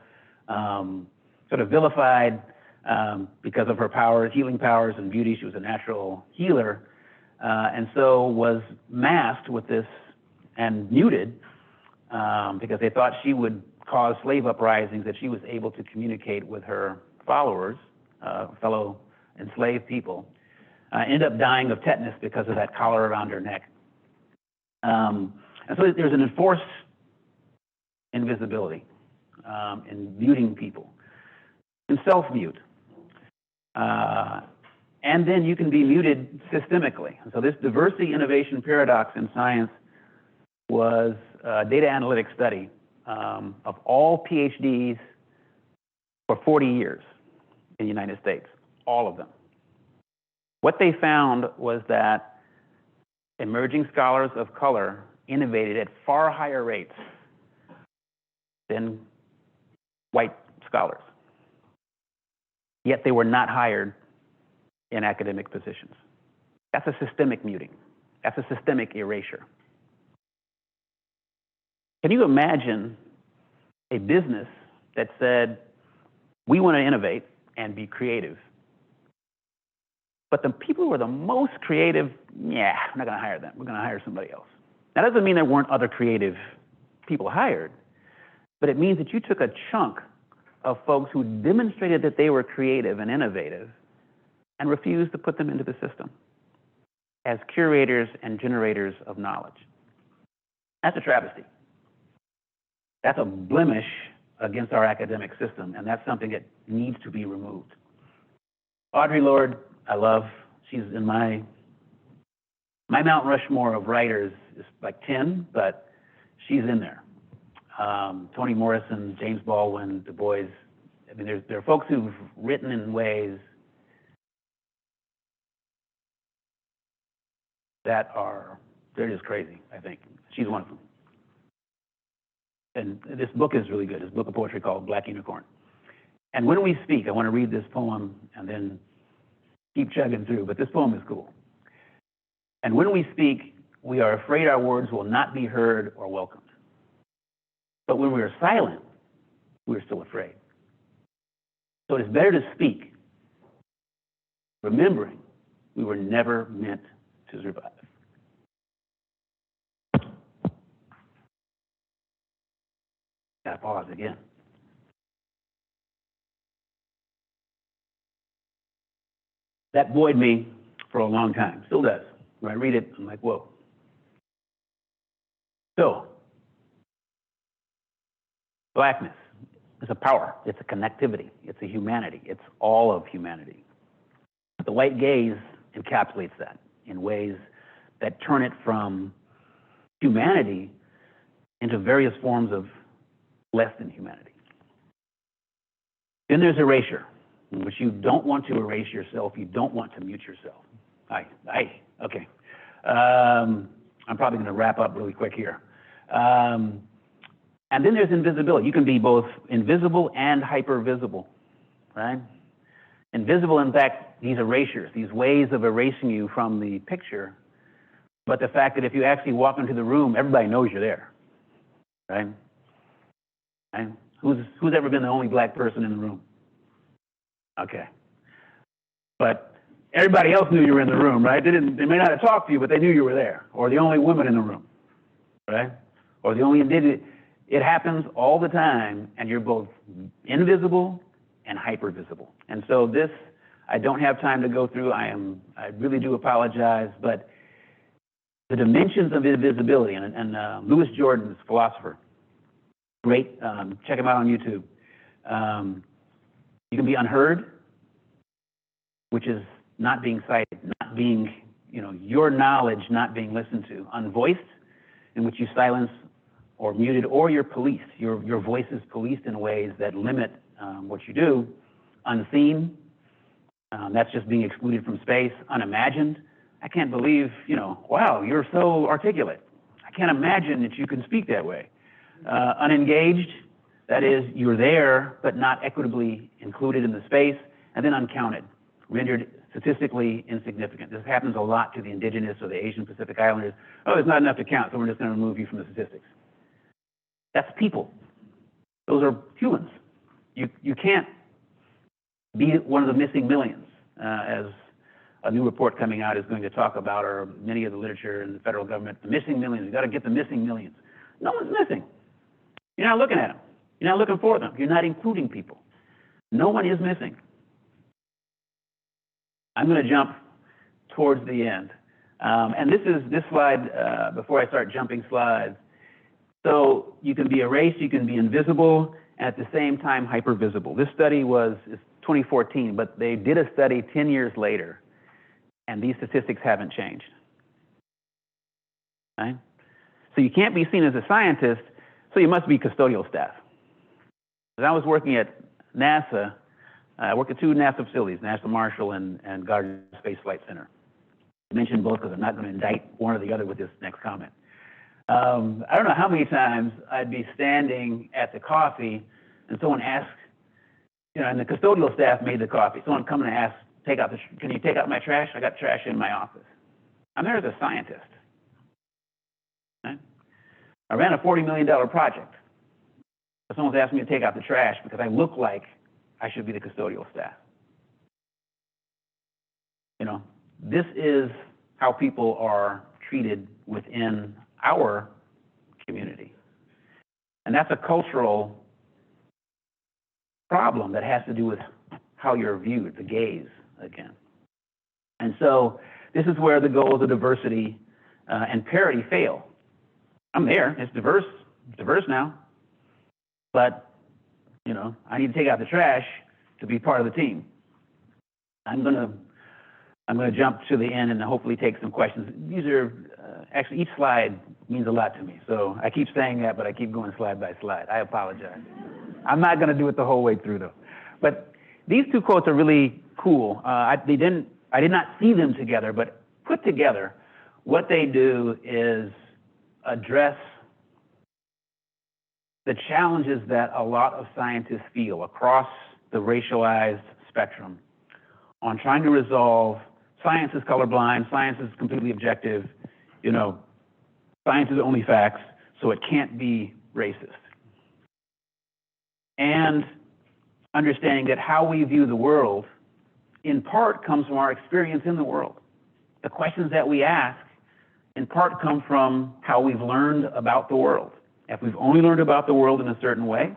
sort of vilified because of her powers, healing powers and beauty. She was a natural healer, and so was masked with this and muted because they thought she would cause slave uprisings, that she was able to communicate with her followers, fellow enslaved people. Ended up dying of tetanus because of that collar around her neck. And so there's an enforced invisibility in muting people, and self-mute. And then you can be muted systemically. And so this diversity innovation paradox in science was a data analytics study of all PhDs for 40 years in the United States, all of them. What they found was that emerging scholars of color innovated at far higher rates than white scholars. Yet they were not hired in academic positions. That's a systemic muting. That's a systemic erasure. Can you imagine a business that said, we want to innovate and be creative, but the people who are the most creative, yeah, we're not going to hire them. We're going to hire somebody else. That doesn't mean there weren't other creative people hired, but it means that you took a chunk of folks who demonstrated that they were creative and innovative and refused to put them into the system as curators and generators of knowledge. That's a travesty. That's a blemish against our academic system, and that's something that needs to be removed. Audre Lorde, I love. She's in my Mount Rushmore of writers is like 10, but she's in there. Toni Morrison, James Baldwin, Du Bois. I mean, there are folks who've written in ways that they're just crazy, I think. She's one of them. And this book is really good. This book of poetry called Black Unicorn. And when we speak, I want to read this poem and then keep chugging through, but this poem is cool. And when we speak, we are afraid our words will not be heard or welcomed. But when we are silent, we are still afraid. So it's better to speak, remembering we were never meant to survive. Gotta pause again. That buoyed me for a long time, still does. When I read it, I'm like, whoa. So, blackness is a power, it's a connectivity, it's a humanity, it's all of humanity. The white gaze encapsulates that in ways that turn it from humanity into various forms of less than humanity. Then there's erasure, in which you don't want to erase yourself, you don't want to mute yourself. Okay. I'm probably going to wrap up really quick here. And then there's invisibility. You can be both invisible and hypervisible, right? Invisible, in fact, these erasures, these ways of erasing you from the picture, but the fact that if you actually walk into the room, everybody knows you're there, right? And who's ever been the only black person in the room? Okay. But everybody else knew you were in the room, right? They may not have talked to you, but they knew you were there, or the only woman in the room, right? Or the only indigenous. It happens all the time, and you're both invisible and hypervisible. And so this, I don't have time to go through. I really do apologize, but the dimensions of invisibility, and Louis Jordan's philosopher, great, check him out on YouTube. You can be unheard, which is not being cited, not being, your knowledge not being listened to. Unvoiced, in which you silence or muted, or you're policed. Your voice is policed in ways that limit what you do. Unseen, that's just being excluded from space. Unimagined, I can't believe, wow, you're so articulate. I can't imagine that you can speak that way. Unengaged, that is, you're there, but not equitably included in the space. And then uncounted, rendered statistically insignificant. This happens a lot to the indigenous or the Asian Pacific Islanders. Oh, it's not enough to count, so we're just going to remove you from the statistics. That's people. Those are humans. You can't be one of the missing millions, as a new report coming out is going to talk about, or many of the literature in the federal government, the missing millions. You've got to get the missing millions. No one's missing. You're not looking at them. You're not looking for them. You're not including people. No one is missing. I'm going to jump towards the end. And this slide, before I start jumping slides, so you can be erased, you can be invisible, and at the same time hypervisible. This study is 2014, but they did a study 10 years later, and these statistics haven't changed. Right? So you can't be seen as a scientist, so you must be custodial staff. When I was working at NASA, I worked at two NASA facilities, NASA Marshall and Goddard Space Flight Center. I mentioned both because I'm not going to indict one or the other with this next comment. I don't know how many times I'd be standing at the coffee and someone asked, and the custodial staff made the coffee. Someone come and ask, can you take out my trash? I got trash in my office. I'm there as a scientist. Right? I ran a $40 million project. Someone's asked me to take out the trash because I look like I should be the custodial staff. This is how people are treated within our community. And that's a cultural problem that has to do with how you're viewed, the gaze, again. And so this is where the goals of diversity and parity fail. I'm there, it's diverse now, but I need to take out the trash to be part of the team. I'm gonna jump to the end and hopefully take some questions. These are actually, each slide means a lot to me. So I keep saying that, but I keep going slide by slide. I apologize. I'm not gonna do it the whole way through though. But these two quotes are really cool. I did not see them together, but put together, what they do is address the challenges that a lot of scientists feel across the racialized spectrum on trying to resolve science is colorblind, science is completely objective, science is only facts, so it can't be racist. And understanding that how we view the world, in part, comes from our experience in the world. The questions that we ask, in part, come from how we've learned about the world. If we've only learned about the world in a certain way,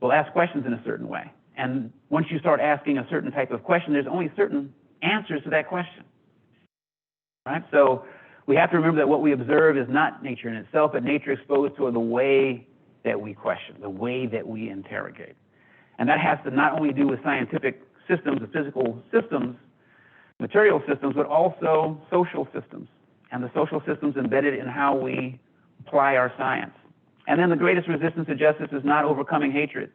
we'll ask questions in a certain way. And once you start asking a certain type of question, there's only certain answers to that question. Right? So we have to remember that what we observe is not nature in itself, but nature exposed to the way that we question, the way that we interrogate. And that has to not only do with scientific systems, the physical systems, material systems, but also social systems, and the social systems embedded in how we apply our science. And then the greatest resistance to justice is not overcoming hatred.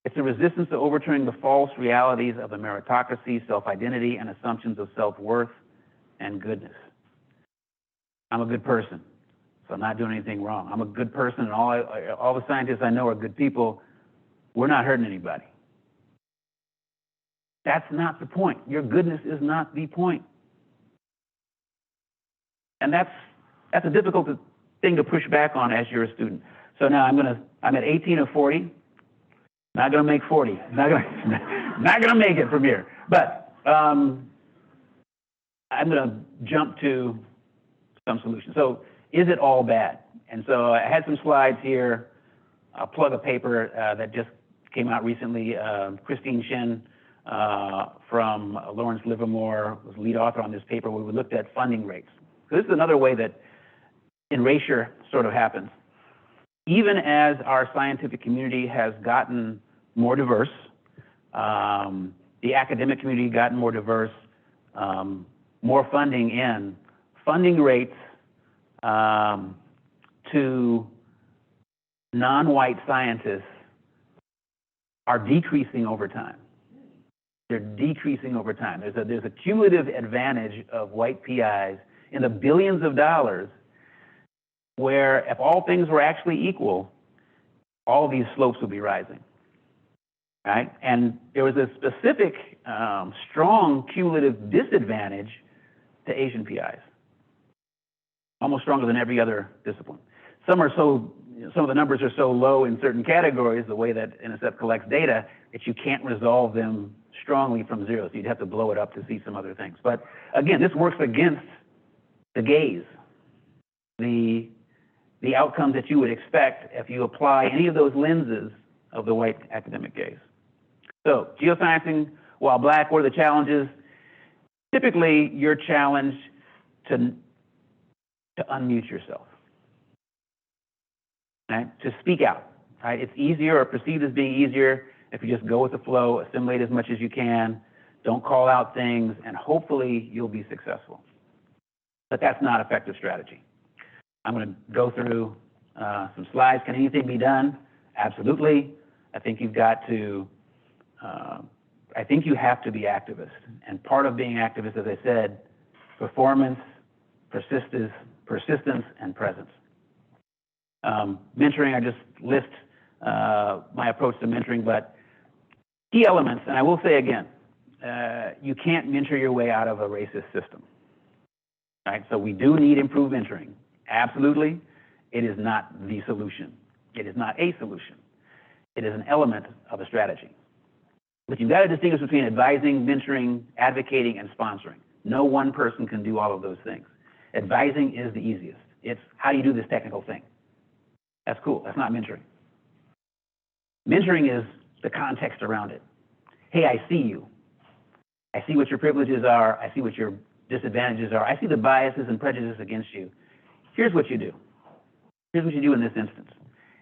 It's a resistance to overturning the false realities of the meritocracy, self-identity, and assumptions of self-worth and goodness. I'm a good person, so I'm not doing anything wrong. I'm a good person, and all the scientists I know are good people. We're not hurting anybody. That's not the point. Your goodness is not the point. And that's a difficult thing to push back on as you're a student. So now I'm at 18 of 40. Not going to make 40. Not going to make it from here. But I'm going to jump to some solutions. So is it all bad? And so I had some slides here. I'll plug a paper that just came out recently. Christine Shin from Lawrence Livermore was lead author on this paper where we looked at funding rates. So this is another way that erasure sort of happens. Even as our scientific community has gotten more diverse, the academic community gotten more diverse, more funding in, funding rates to non-white scientists are decreasing over time. They're decreasing over time. There's a cumulative advantage of white PIs in the billions of dollars where if all things were actually equal, all of these slopes would be rising, right? And there was a specific strong cumulative disadvantage to Asian PIs, almost stronger than every other discipline. Some of the numbers are so low in certain categories, the way that NSF collects data, that you can't resolve them strongly from zero. So you'd have to blow it up to see some other things. But again, this works against the gaze, the outcomes that you would expect if you apply any of those lenses of the white academic gaze. So geosciencing, while black, what are the challenges? Typically, you're challenged to unmute yourself, right? To speak out, right? It's easier or perceived as being easier if you just go with the flow, assimilate as much as you can, don't call out things, and hopefully you'll be successful. But that's not effective strategy. I'm going to go through some slides. Can anything be done? Absolutely. I think you've got to, I think you have to be activist. And part of being activist, as I said, performance, persistence, and presence. Mentoring, I just list my approach to mentoring, but key elements, and I will say again, you can't mentor your way out of a racist system, right? So we do need improved mentoring. Absolutely. It is not the solution. It is not a solution. It is an element of a strategy. But you've got to distinguish between advising, mentoring, advocating, and sponsoring. No one person can do all of those things. Advising is the easiest. It's how do you do this technical thing? That's cool. That's not mentoring. Mentoring is the context around it. Hey, I see you. I see what your privileges are. I see what your disadvantages are. I see the biases and prejudices against you. Here's what you do. Here's what you do in this instance.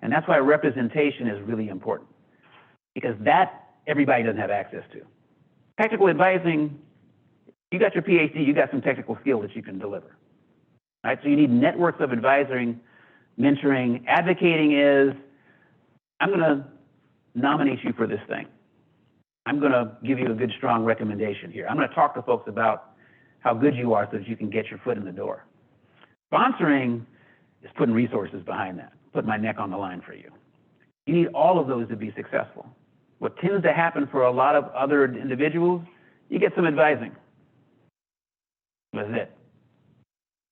And that's why representation is really important, because that everybody doesn't have access to. Technical advising, you got your PhD, you got some technical skill that you can deliver. Right? So you need networks of advising, mentoring. Advocating is, I'm going to nominate you for this thing. I'm going to give you a good, strong recommendation here. I'm going to talk to folks about how good you are so that you can get your foot in the door. Sponsoring is putting resources behind that, putting my neck on the line for you. You need all of those to be successful. What tends to happen for a lot of other individuals, you get some advising. That's it.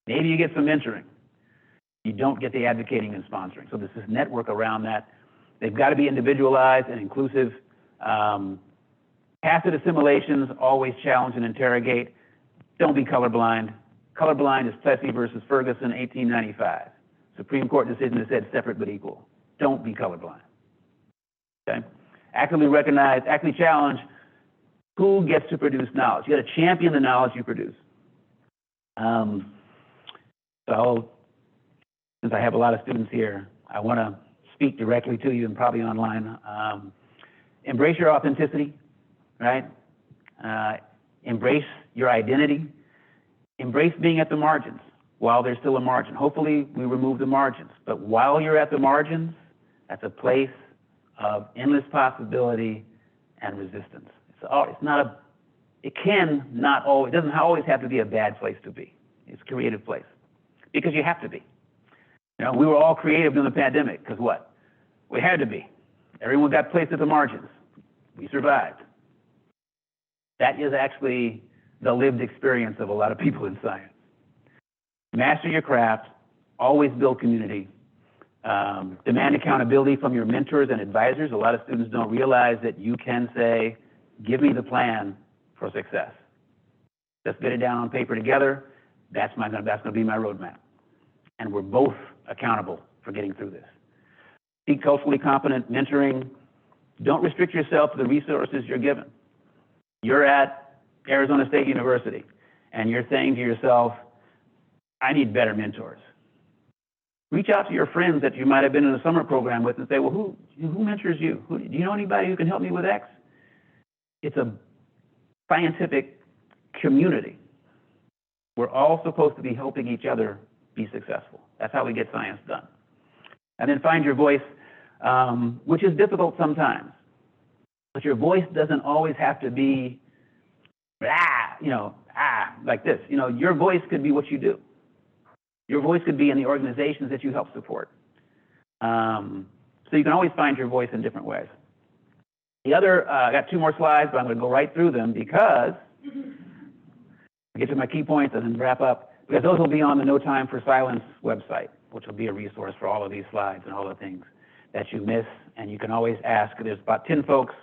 Maybe you get some mentoring. You don't get the advocating and sponsoring. So there's this network around that. They've got to be individualized and inclusive. Tacit assimilations, always challenge and interrogate. Don't be colorblind. Colorblind is Plessy versus Ferguson, 1895. Supreme Court decision that said separate but equal. Don't be colorblind. Okay? Actively recognize, actively challenge who gets to produce knowledge. You got to champion the knowledge you produce. So, since I have a lot of students here, I want to speak directly to you and probably online. Embrace your authenticity, right? Embrace your identity. Embrace being at the margins while there's still a margin. Hopefully, we remove the margins. But while you're at the margins, that's a place of endless possibility and resistance. It doesn't always have to be a bad place to be. It's a creative place because you have to be. You know, we were all creative during the pandemic because what? We had to be. Everyone got placed at the margins. We survived. That is actually the lived experience of a lot of people in science. Master your craft, always build community, demand accountability from your mentors and advisors. A lot of students don't realize that you can say, give me the plan, for success. Let's get it down on paper together. That's going to be my roadmap. And we're both accountable for getting through this. Seek culturally competent mentoring. Don't restrict yourself to the resources you're given. You're at Arizona State University, and you're saying to yourself, I need better mentors. Reach out to your friends that you might have been in a summer program with and say, well, who mentors you? Do you know anybody who can help me with X? It's a scientific community. We're all supposed to be helping each other be successful. That's how we get science done. And then find your voice, which is difficult sometimes. But your voice doesn't always have to be, like this. Your voice could be what you do. Your voice could be in the organizations that you help support. So you can always find your voice in different ways. The other, I got 2 more slides, but I'm going to go right through them because I get to my key points and then wrap up, because those will be on the No Time for Silence website, which will be a resource for all of these slides and all the things that you miss. And you can always ask. There's about 10 folks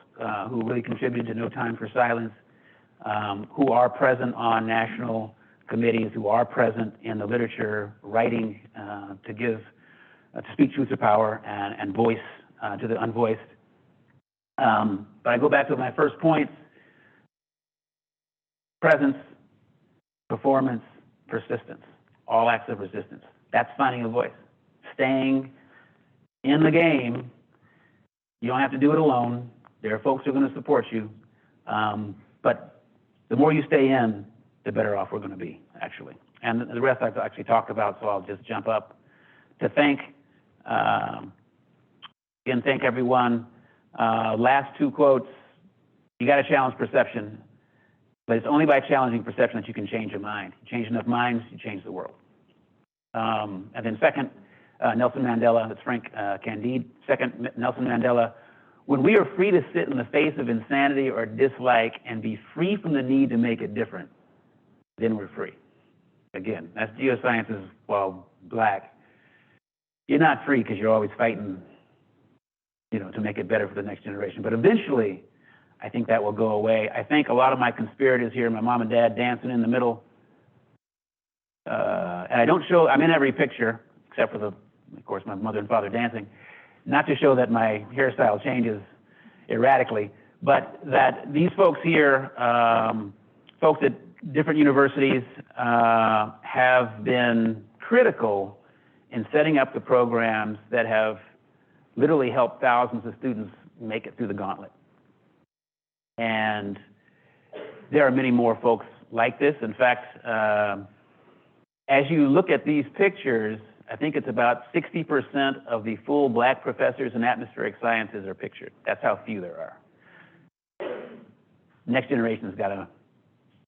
who really contributed to No Time for Silence, who are present on national committees, who are present in the literature writing to speak truth to power and voice to the unvoiced. But I go back to my first point: presence, performance, persistence, all acts of resistance. That's finding a voice. Staying in the game. You don't have to do it alone. There are folks who are going to support you. But the more you stay in, the better off we're going to be, actually. And the rest I've actually talked about, so I'll just jump up to thank everyone. Last 2 quotes: you got to challenge perception, but it's only by challenging perception that you can change your mind. You change enough minds, you change the world. And then second, Nelson Mandela, that's Frank Candide. Second, Nelson Mandela: when we are free to sit in the face of insanity or dislike and be free from the need to make it different, then we're free. Again, that's geosciences while black. You're not free because you're always fighting, to make it better for the next generation. But eventually, I think that will go away. I think a lot of my conspirators here, my mom and dad dancing in the middle, and I don't show, I'm in every picture, except for of course, my mother and father dancing, not to show that my hairstyle changes erratically, but that these folks here, folks at different universities, have been critical in setting up the programs that have literally helped thousands of students make it through the gauntlet. And there are many more folks like this. In fact, as you look at these pictures, I think it's about 60% of the full black professors in atmospheric sciences are pictured. That's how few there are. Next generation's got to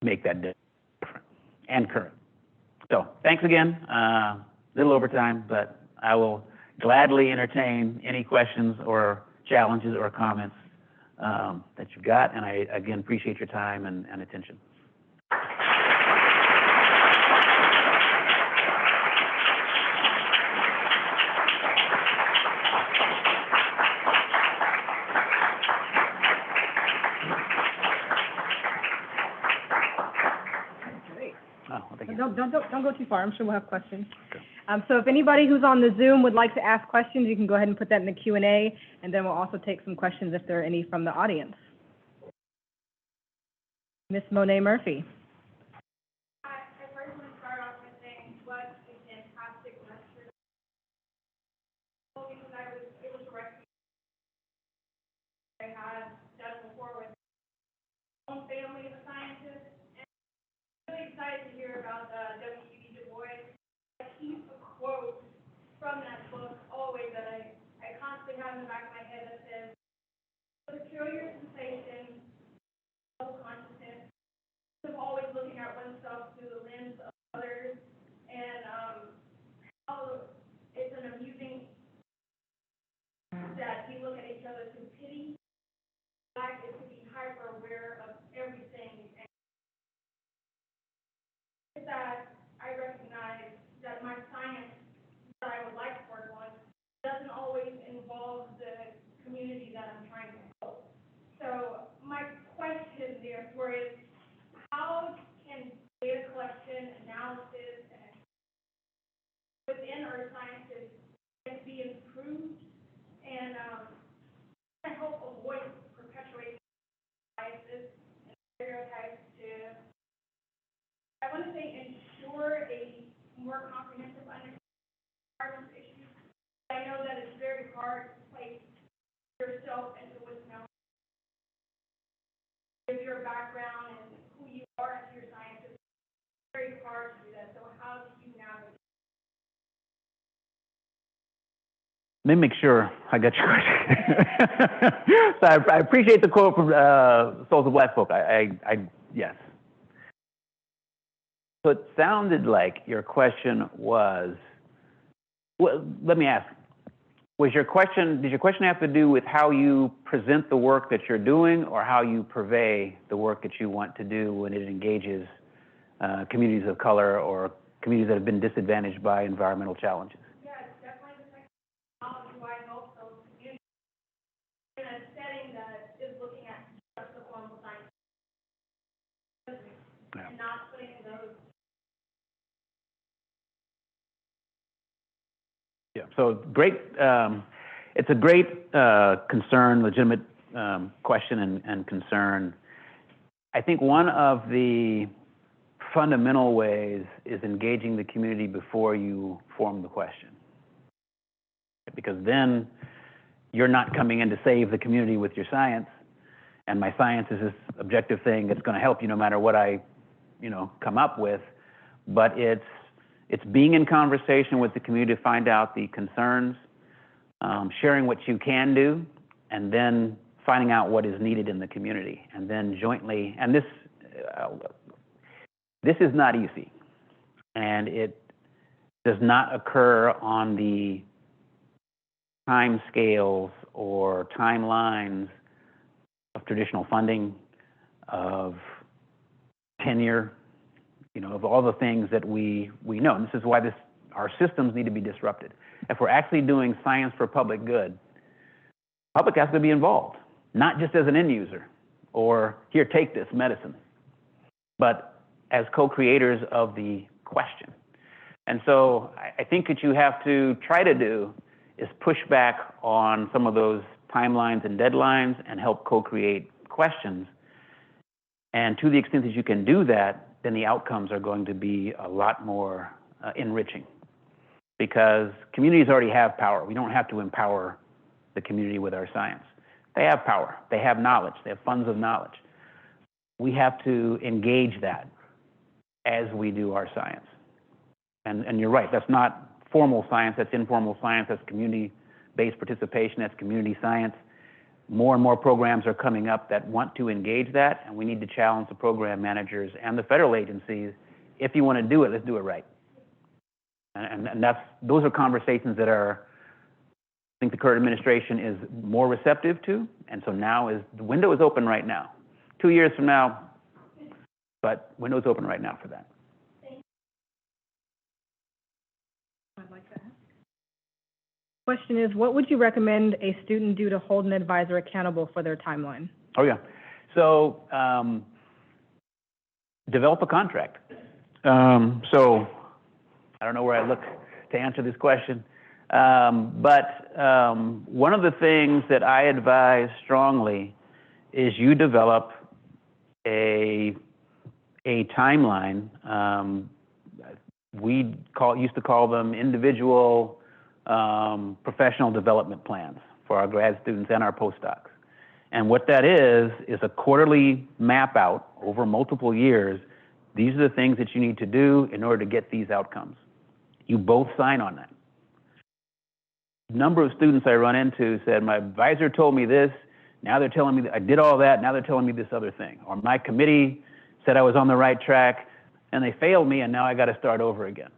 make that different and current. So thanks again. Little overtime, but I will gladly entertain any questions or challenges or comments that you've got. And I, again, appreciate your time and attention. Don't go too far. I'm sure we'll have questions. So if anybody who's on the Zoom would like to ask questions, you can go ahead and put that in the Q&A, and then we'll also take some questions if there are any from the audience. Ms. Monet Murphy. I first want to start off with saying what a fantastic lecture. Because I was able to recognize I had done before with my own family of scientists. And I'm really excited to hear about W.E.B. Du Bois. I keep a quote from that book always that I constantly have in the back of my head that says, peculiar sensation, level consciousness, of always looking at oneself through the lens of others, and how it's an amusing that we look at each other through pity. Black is to be hyper aware of everything. And with that, I recognize that my science that I would like to work on doesn't always involve the community that I'm trying to help. So my question therefore is, want to say ensure a more comprehensive understanding of environmental issues. I know that it's very hard to place yourself into what's known as your background and who you are as your scientist. It's very hard to do that. So how do you navigate? Let me make sure I got your question. So I appreciate the quote from Souls of Black Folk. Yes. So it sounded like your question was, well, let me ask, did your question have to do with how you present the work that you're doing or how you purvey the work that you want to do when it engages communities of color or communities that have been disadvantaged by environmental challenges? Yeah, it's definitely the second. How do I help those communities in a setting that is looking at just the formal science and not putting those. Yeah, so great, it's a great concern, legitimate question and concern. I think one of the fundamental ways is engaging the community before you form the question. Because then you're not coming in to save the community with your science, and my science is this objective thing that's going to help you no matter what I, come up with, but it's being in conversation with the community to find out the concerns, sharing what you can do, and then finding out what is needed in the community, and then jointly, and this is not easy, and it does not occur on the time scales or timelines of traditional funding, of tenure, of all the things that we know. And this is why our systems need to be disrupted. If we're actually doing science for public good, public has to be involved, not just as an end user or here, take this medicine, but as co-creators of the question. And so I think what you have to try to do is push back on some of those timelines and deadlines and help co-create questions. And to the extent that you can do that, then the outcomes are going to be a lot more enriching, because communities already have power. We don't have to empower the community with our science. They have power. They have knowledge. They have funds of knowledge. We have to engage that as we do our science. And you're right, that's not formal science, that's informal science, that's community-based participation, that's community science. More and more programs are coming up that want to engage that, and we need to challenge the program managers and the federal agencies. If you want to do it, let's do it right. And those are conversations that I think the current administration is more receptive to, and so now the window is open right now. 2 years from now, but window's open right now for that. I'd like that. Question is, what would you recommend a student do to hold an advisor accountable for their timeline? Oh, yeah. So develop a contract. So I don't know where I look to answer this question, but one of the things that I advise strongly is you develop a timeline. We used to call them individual professional development plans for our grad students and our postdocs. And what that is a quarterly map out over multiple years. These are the things that you need to do in order to get these outcomes. You both sign on that. Number of students I run into said, my advisor told me this, now they're telling me that I did all that, now they're telling me this other thing. Or my committee said I was on the right track, and they failed me, and now I got to start over again.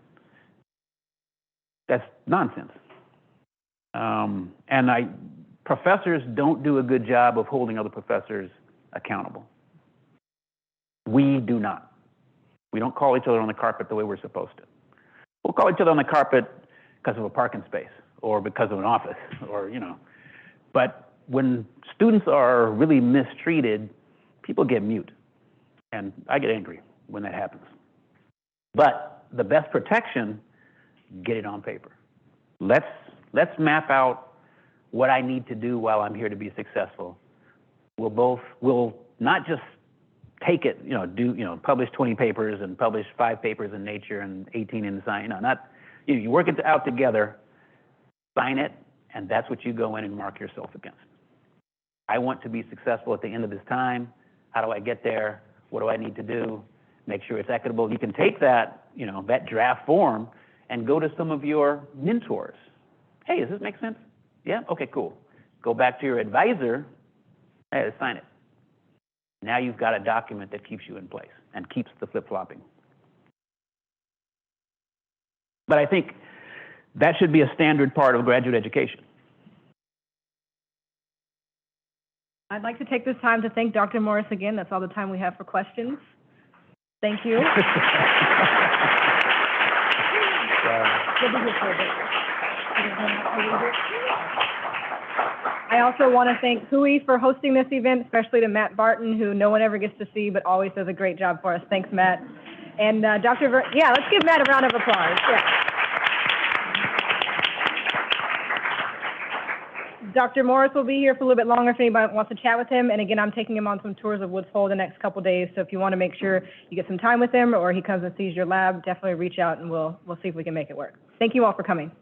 That's nonsense. Professors don't do a good job of holding other professors accountable. We do not. We don't call each other on the carpet the way we're supposed to. We'll call each other on the carpet because of a parking space or because of an office or, But when students are really mistreated, people get mute. And I get angry when that happens. But the best protection, get it on paper. Let's map out what I need to do while I'm here to be successful. We'll not just take it, publish 20 papers and publish 5 papers in Nature and 18 in Science. You work it out together, sign it, and that's what you go in and mark yourself against. I want to be successful at the end of this time. How do I get there? What do I need to do? Make sure it's equitable. You can take that, that draft form and go to some of your mentors. Hey, does this make sense? Yeah? Okay, cool. Go back to your advisor. Hey, let's sign it. Now you've got a document that keeps you in place and keeps the flip-flopping. But I think that should be a standard part of graduate education. I'd like to take this time to thank Dr. Morris again. That's all the time we have for questions. Thank you. I also want to thank Hui for hosting this event, especially to Matt Barton, who no one ever gets to see, but always does a great job for us. Thanks, Matt. And yeah, let's give Matt a round of applause. Yeah. Dr. Morris will be here for a little bit longer if anybody wants to chat with him. And again, I'm taking him on some tours of Woods Hole the next couple days. So if you want to make sure you get some time with him or he comes and sees your lab, definitely reach out and we'll see if we can make it work. Thank you all for coming.